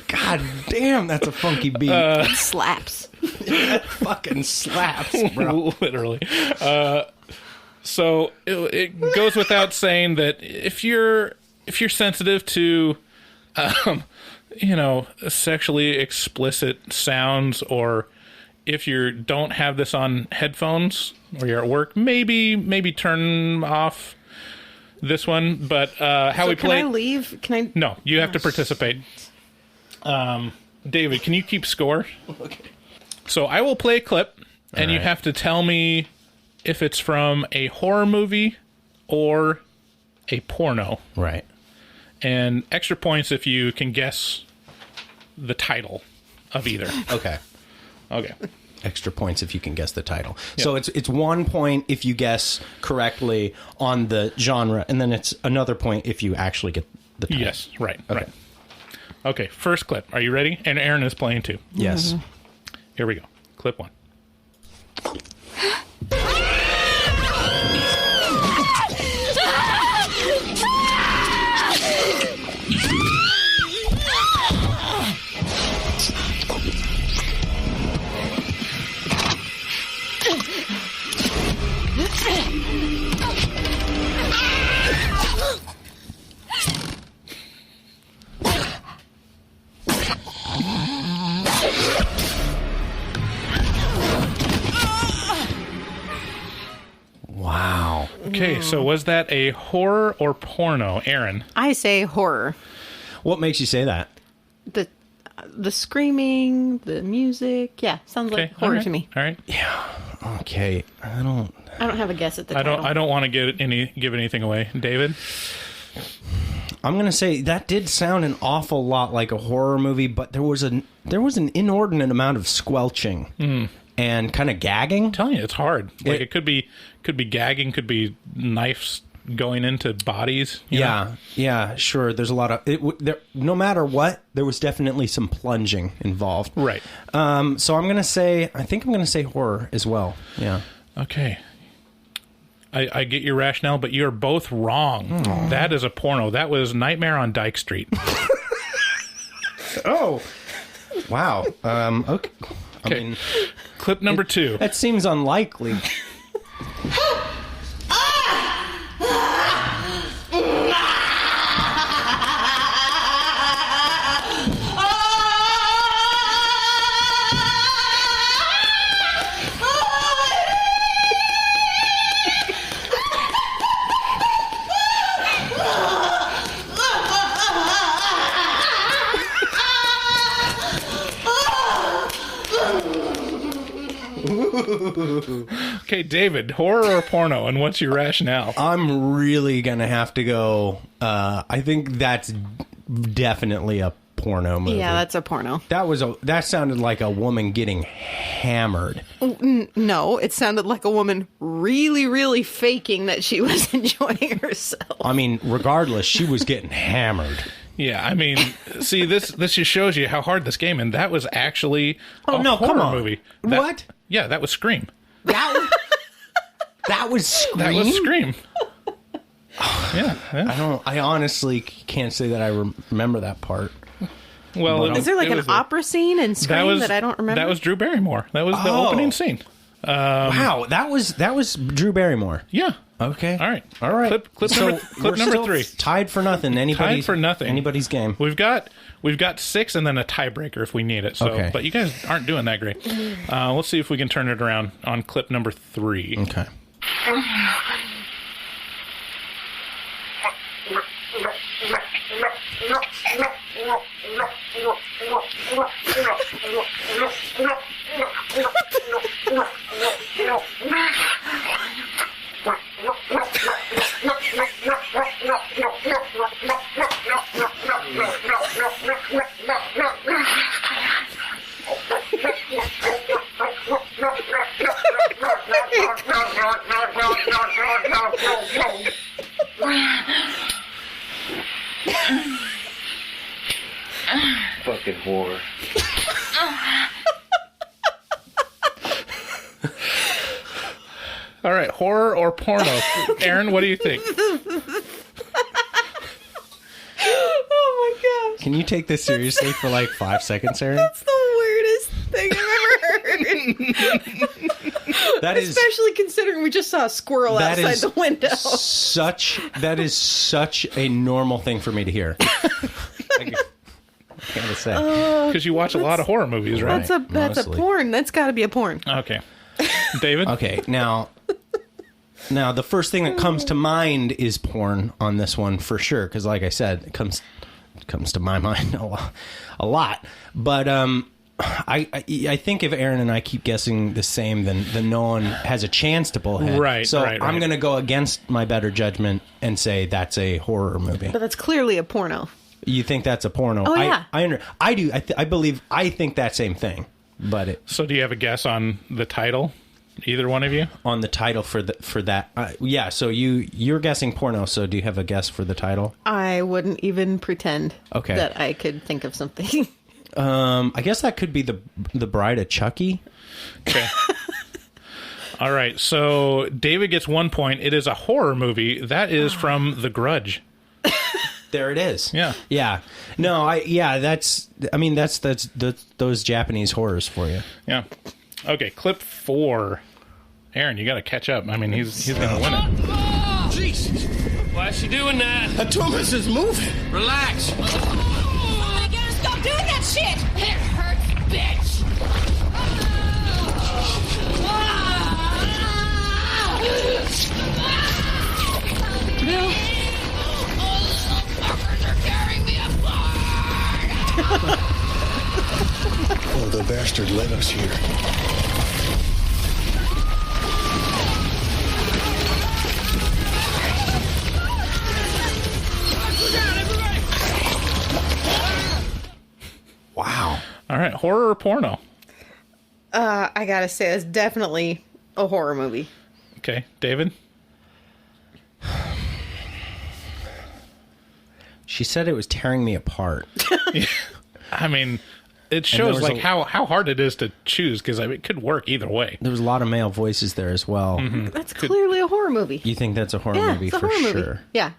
God damn, that's a funky beat. It slaps. That fucking slaps, bro. Literally. So it goes without saying that if you're sensitive to, sexually explicit sounds, or if you don't have this on headphones or you're at work, maybe turn off this one. But we play. Can I leave? No, you have to participate. David, can you keep score? Okay. So I will play a clip, and you have to tell me if it's from a horror movie or a porno. Right. And extra points if you can guess the title of either. Okay. Extra points if you can guess the title. Yep. So it's 1 point if you guess correctly on the genre, and then it's another point if you actually get the title. Yes, right. Okay, first clip. Are you ready? And Aaron is playing too. Yes. Mm-hmm. Here we go. Clip 1. Okay, so was that a horror or porno, Aaron? I say horror. What makes you say that? The screaming, the music. Yeah, sounds like horror to me. All right. Yeah. Okay. I don't have a guess at the title. I don't want to give anything away. David? I'm going to say that did sound an awful lot like a horror movie, but there was an inordinate amount of squelching and kind of gagging. I'm telling you, it's hard. Like it could be gagging, could be knives going into bodies. You know? Yeah, sure. There's a lot of no matter what, there was definitely some plunging involved. Right. So I think I'm going to say horror as well. Yeah. Okay. I get your rationale, but you're both wrong. That is a porno. That was Nightmare on Dyke Street. Oh. Wow. Okay. I mean, clip number 2. That seems unlikely. Okay, David, horror or porno, and what's your rationale? I'm really gonna have to go. I think that's definitely a porno movie. Yeah, that's a porno. That sounded like a woman getting hammered. No, it sounded like a woman really, really faking that she was enjoying herself. I mean, regardless, she was getting hammered. Yeah, I mean, see, this just shows you how hard this game, and that was actually a horror movie. What? Yeah, that was Scream. That was Scream? That was Scream. Yeah. I honestly can't say that I remember that part. Well, is there like an opera scene in Scream that I don't remember? That was Drew Barrymore. That was the opening scene. Wow, that was Drew Barrymore. Yeah. Okay. All right. Clip number 3. Tied for nothing. Tied for nothing. Anybody's game. We've got 6 and then a tiebreaker if we need it. So, okay. But you guys aren't doing that great. Let's see if we can turn it around on clip number 3. Okay. Fucking whore. All right, horror or porno? Aaron, what do you think? Oh my gosh. Can you take this seriously for like 5 seconds, Aaron? That's the weirdest thing I've ever heard. That is, especially considering we just saw a squirrel outside the window. That is such a normal thing for me to hear. I gotta say, because you watch a lot of horror movies, right? That's a porn. That's got to be a porn. Okay, David. Okay, now the first thing that comes to mind is porn on this one for sure, because like I said, it comes to my mind a lot. But I think if Aaron and I keep guessing the same, then no one has a chance to pull ahead. Right. So right. I'm going to go against my better judgment and say that's a horror movie. But that's clearly a porno. You think that's a porno? Oh yeah. I do. I think that same thing. But so do you have a guess on the title? Either one of you on the title for that? Yeah. So you're guessing porno. So do you have a guess for the title? I wouldn't even pretend that I could think of something. I guess that could be the Bride of Chucky. Okay. All right. So David gets 1 point. It is a horror movie. That is from The Grudge. There it is. Yeah. Yeah. No, that's those Japanese horrors for you. Yeah. Okay, clip 4. Aaron, you got to catch up. I mean, he's going to win it. Jesus. Why is she doing that? The Thomas is moving. Relax. Oh my God, stop doing that shit! It hurts, bitch! Bill. Oh, the bastard led us here. Wow. All right, horror or porno? I gotta say, it's definitely a horror movie. Okay, David? She said it was tearing me apart. I mean, it shows like how hard it is to choose, because it could work either way. There was a lot of male voices there as well. Mm-hmm. That's clearly a horror movie. You think that's a horror Yeah, movie it's a for horror sure? movie. Yeah.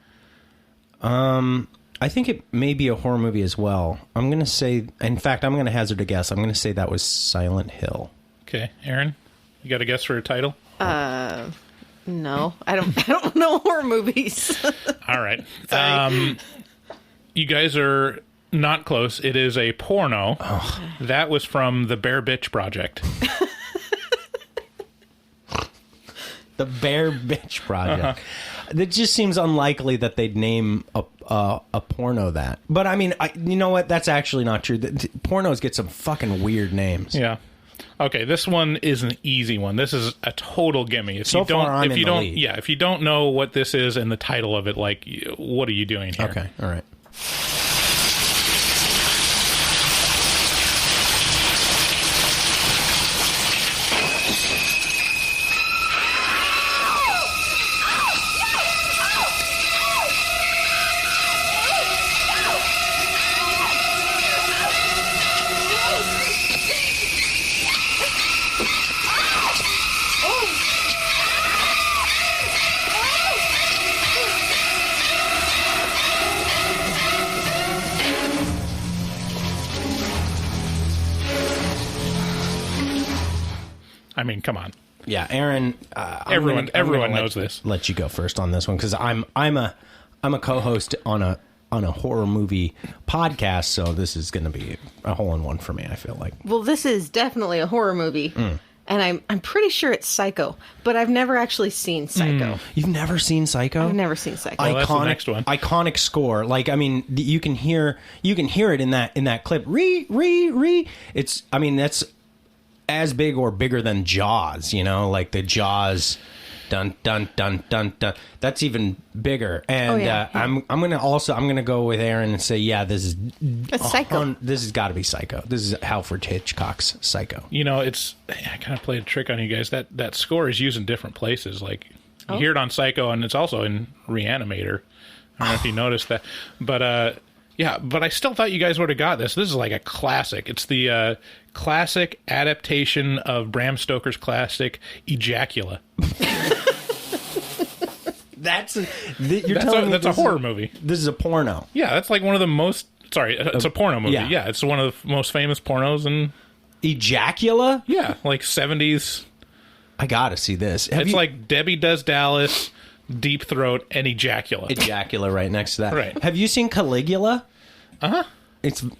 I think it may be a horror movie as well. I'm going to say, in fact, I'm going to hazard a guess. I'm going to say that was Silent Hill. Okay, Aaron, you got a guess for a title? No, I don't know horror movies. All right. You guys are not close. It is a porno. Oh. That was from the Bear Bitch Project. The Bear Bitch Project. It just seems unlikely that they'd name a porno that. But I mean, you know what? That's actually not true. Pornos get some fucking weird names. Yeah. Okay, this one is an easy one. This is a total gimme. If So you don't, far, I'm if in you the don't, lead. yeah, if you don't know what this is and the title of it, like, what are you doing here? Okay, all right. I mean, come on. Yeah, Aaron. Everyone knows this. Let you go first on this one because I'm a co-host on a horror movie podcast, so this is going to be a hole-in-one for me. I feel like. Well, this is definitely a horror movie, and I'm pretty sure it's Psycho, but I've never actually seen Psycho. You've never seen Psycho? I've never seen Psycho. Well, that's the next one. Iconic score. Like, I mean, you can hear it in that clip. It's. I mean, that's as big or bigger than Jaws, you know, like the Jaws dun dun dun dun dun. That's even bigger. And I'm gonna go with Aaron and say, yeah, this is Psycho. This has got to be Psycho. This is Alfred Hitchcock's Psycho. You know, I kind of played a trick on you guys. That score is used in different places. Like, you hear it on Psycho, and it's also in Reanimator. I don't know if you noticed that. But, yeah, but I still thought you guys would have got this. This is like a classic. It's the classic adaptation of Bram Stoker's classic Ejacula. That's a horror movie. This is a porno. Yeah, that's like one of the most... Sorry, it's a porno movie. Yeah. Yeah, it's one of the most famous pornos. And Ejacula? Yeah, like 70s. I gotta see this. It's like Debbie Does Dallas, Deep Throat, and Ejacula. Ejacula right next to that. Right. Have you seen Caligula? Uh-huh.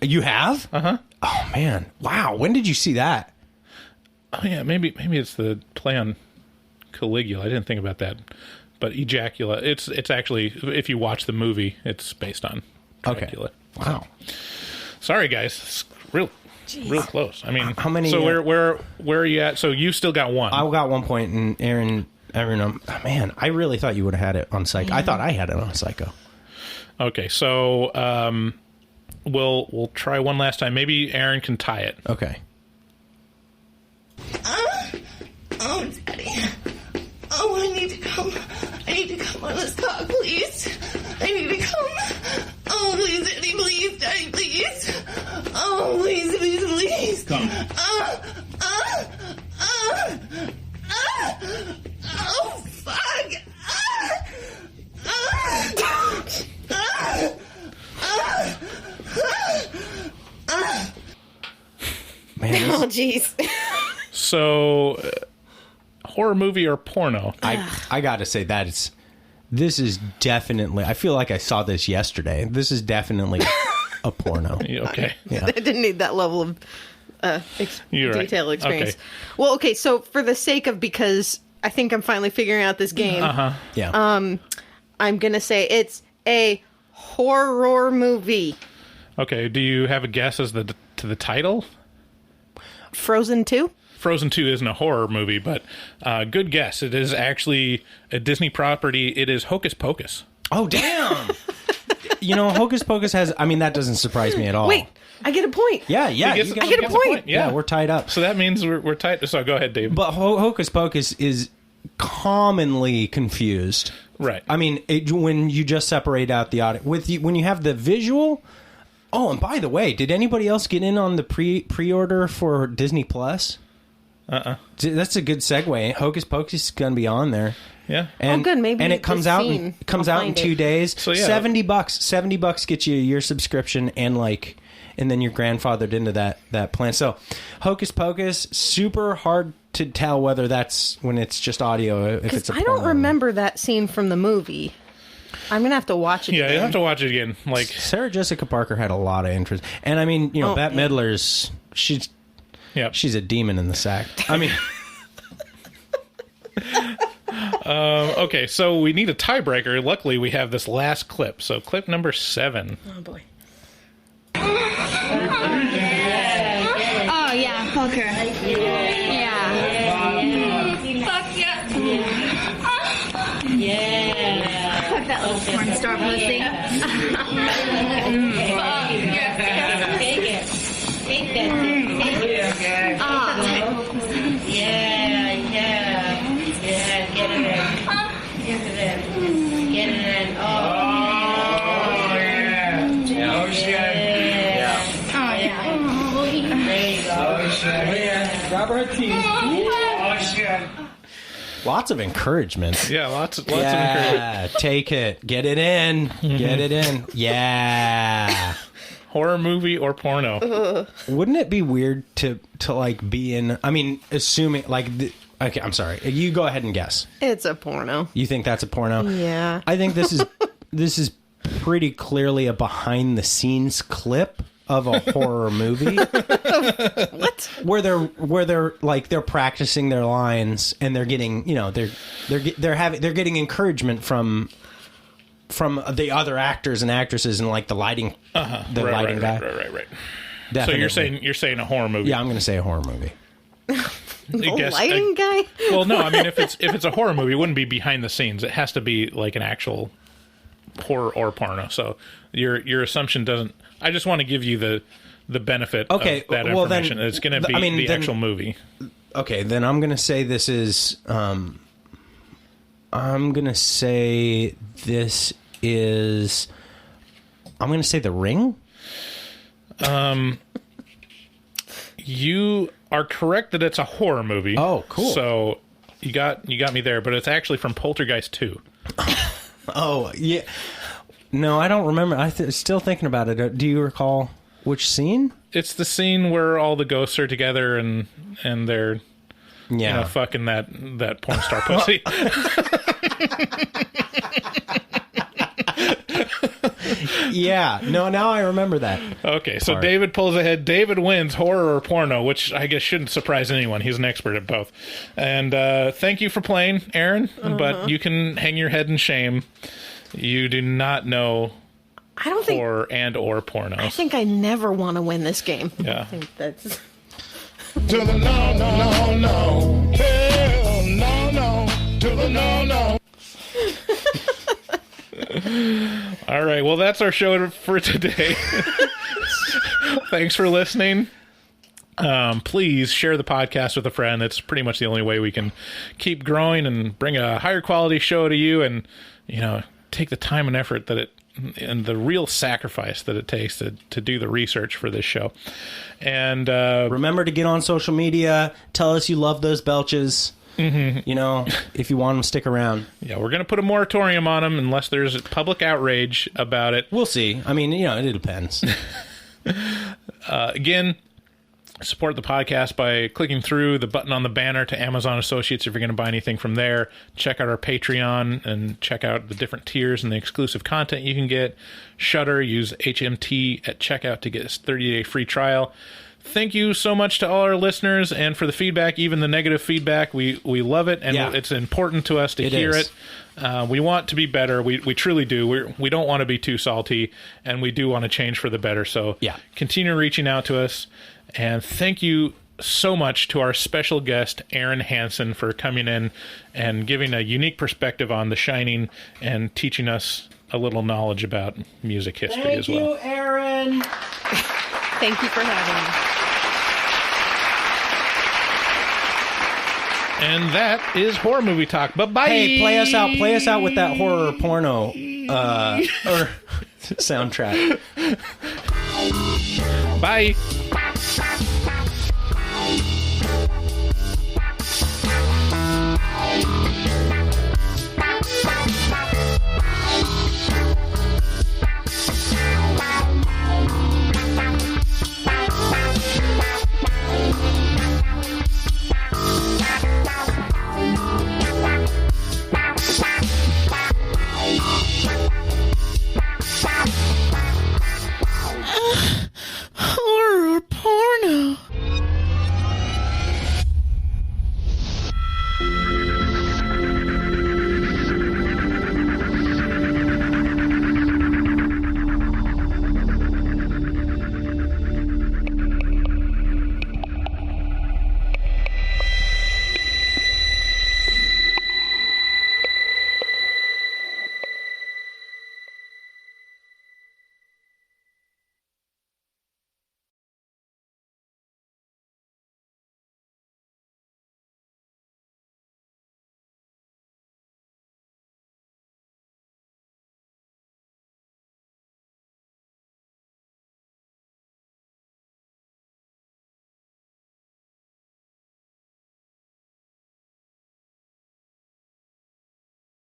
You have? Uh-huh. Oh, man. Wow. When did you see that? Oh, yeah, maybe it's the play on Caligula. I didn't think about that. But Ejacula, it's actually, if you watch the movie, it's based on Caligula. Okay. Wow. Sorry, guys. It's real close. I mean, how many? So where are you at? So you still got one. I got 1 point, and Aaron, man, I really thought you would have had it on Psycho. I thought I had it on Psycho. Okay, so we'll try one last time. Maybe Aaron can tie it. Okay. Oh, Daddy. Oh, I need to come. I need to come on this car, please. I need to come. Oh, please, Daddy, please, Daddy, please. Oh, please, please, please. Come. Oh, fuck. Man, Oh, jeez. So, horror movie or porno? I got to say this is definitely. I feel like I saw this yesterday. This is definitely a porno. Okay. Yeah. I didn't need that level of You're right. detailed experience. Okay. Well, okay, so for the sake of, because I think I'm finally figuring out this game, Yeah. I'm going to say it's a horror movie. Okay, do you have a guess as to the title? Frozen 2? Frozen 2 isn't a horror movie, but good guess. It is actually a Disney property. It is Hocus Pocus. Oh, damn! Hocus Pocus has... I mean, that doesn't surprise me at all. Wait, I get a point. Yeah. I get a point. Yeah, we're tied up. So that means we're tied. So go ahead, Dave. But Hocus Pocus is commonly confused. Right. I mean, when you just separate out the audio... when you have the visual... Oh, and by the way, did anybody else get in on the pre-order for Disney Plus? That's a good segue. Hocus Pocus is going to be on there. Yeah. And, good. Maybe and it comes out in 2 days. So yeah. $70. $70 gets you a year subscription and then you're grandfathered into that plan. So Hocus Pocus, super hard to tell whether that's when it's just audio. If it's I don't remember that scene from the movie. I'm gonna have to watch it. Yeah, again. you have to watch it again. Like Sarah Jessica Parker had a lot of interest, and I mean, Bette Midler's she's a demon in the sack. I mean, okay, so we need a tiebreaker. Luckily, we have this last clip. So clip number 7. Oh boy. Oh yeah, fuck her. Yeah. Fuck yeah. Fuck that little porn star pussy. Take it. Take that. Yeah. Get it in. Get it in. Get it in. Oh, yeah. Oh, shit. Yeah. Oh yeah. There you go. Oh, shit. Grab her teeth. Oh, shit. lots of encouragement. Yeah, lots of encouragement. Take it. Get it in. Get it in. Yeah. Horror movie or porno? Wouldn't it be weird to like be in? I mean, assuming like. Okay, I'm sorry. You go ahead and guess. It's a porno. You think that's a porno? Yeah. I think this is pretty clearly a behind the scenes clip of a horror movie. What? Where they're like they're practicing their lines and they're getting, they're getting encouragement from the other actors and actresses and like the lighting lighting guy. Right. Definitely. So you're saying a horror movie? Yeah, I'm going to say a horror movie. The lighting guy? Well, no. I mean, if it's a horror movie, it wouldn't be behind the scenes. It has to be like an actual horror or porno. So your assumption doesn't. I just want to give you the benefit of that information. Then, it's going to be the actual movie. Okay, then I'm going to say this is. I'm going to say this is. I'm going to say The Ring. You are correct that it's a horror movie. Oh, cool. So you got me there, but it's actually from Poltergeist 2. Oh, yeah. No, I don't remember. I'm still thinking about it. Do you recall which scene? It's the scene where all the ghosts are together and they're fucking that porn star pussy. Yeah. No, now I remember that. Okay, so David pulls ahead. David wins horror or porno, which I guess shouldn't surprise anyone. He's an expert at both. And thank you for playing, Aaron, but you can hang your head in shame. You do not know horror and or pornos. I think I never want to win this game. Yeah. I think that's... To the no, hell no, to the no. All right, well, that's our show for today. Thanks for listening. Please share the podcast with a friend. It's pretty much the only way we can keep growing and bring a higher quality show to you, and take the time and effort and the real sacrifice that it takes to do the research for this show. And remember to get on social media. Tell us you love those belches. Mm-hmm. If you want them, stick around. Yeah, we're going to put a moratorium on them unless there's public outrage about it. We'll see. I mean, it depends. Again, support the podcast by clicking through the button on the banner to Amazon Associates if you're going to buy anything from there. Check out our Patreon and check out the different tiers and the exclusive content you can get. Shudder, use HMT at checkout to get a 30-day free trial. thank you so much to all our listeners and for the feedback, even the negative feedback. We love it, and it's important to us to hear it. We want to be better. We truly do. We don't want to be too salty, and we do want to change for the better. So continue reaching out to us, and thank you so much to our special guest, Aaron Hansen, for coming in and giving a unique perspective on The Shining and teaching us a little knowledge about music history as well. Thank you, Aaron. Thank you for having me. And that is Horror Movie Talk. Bye-bye. Hey, play us out with that horror porno or soundtrack. Bye.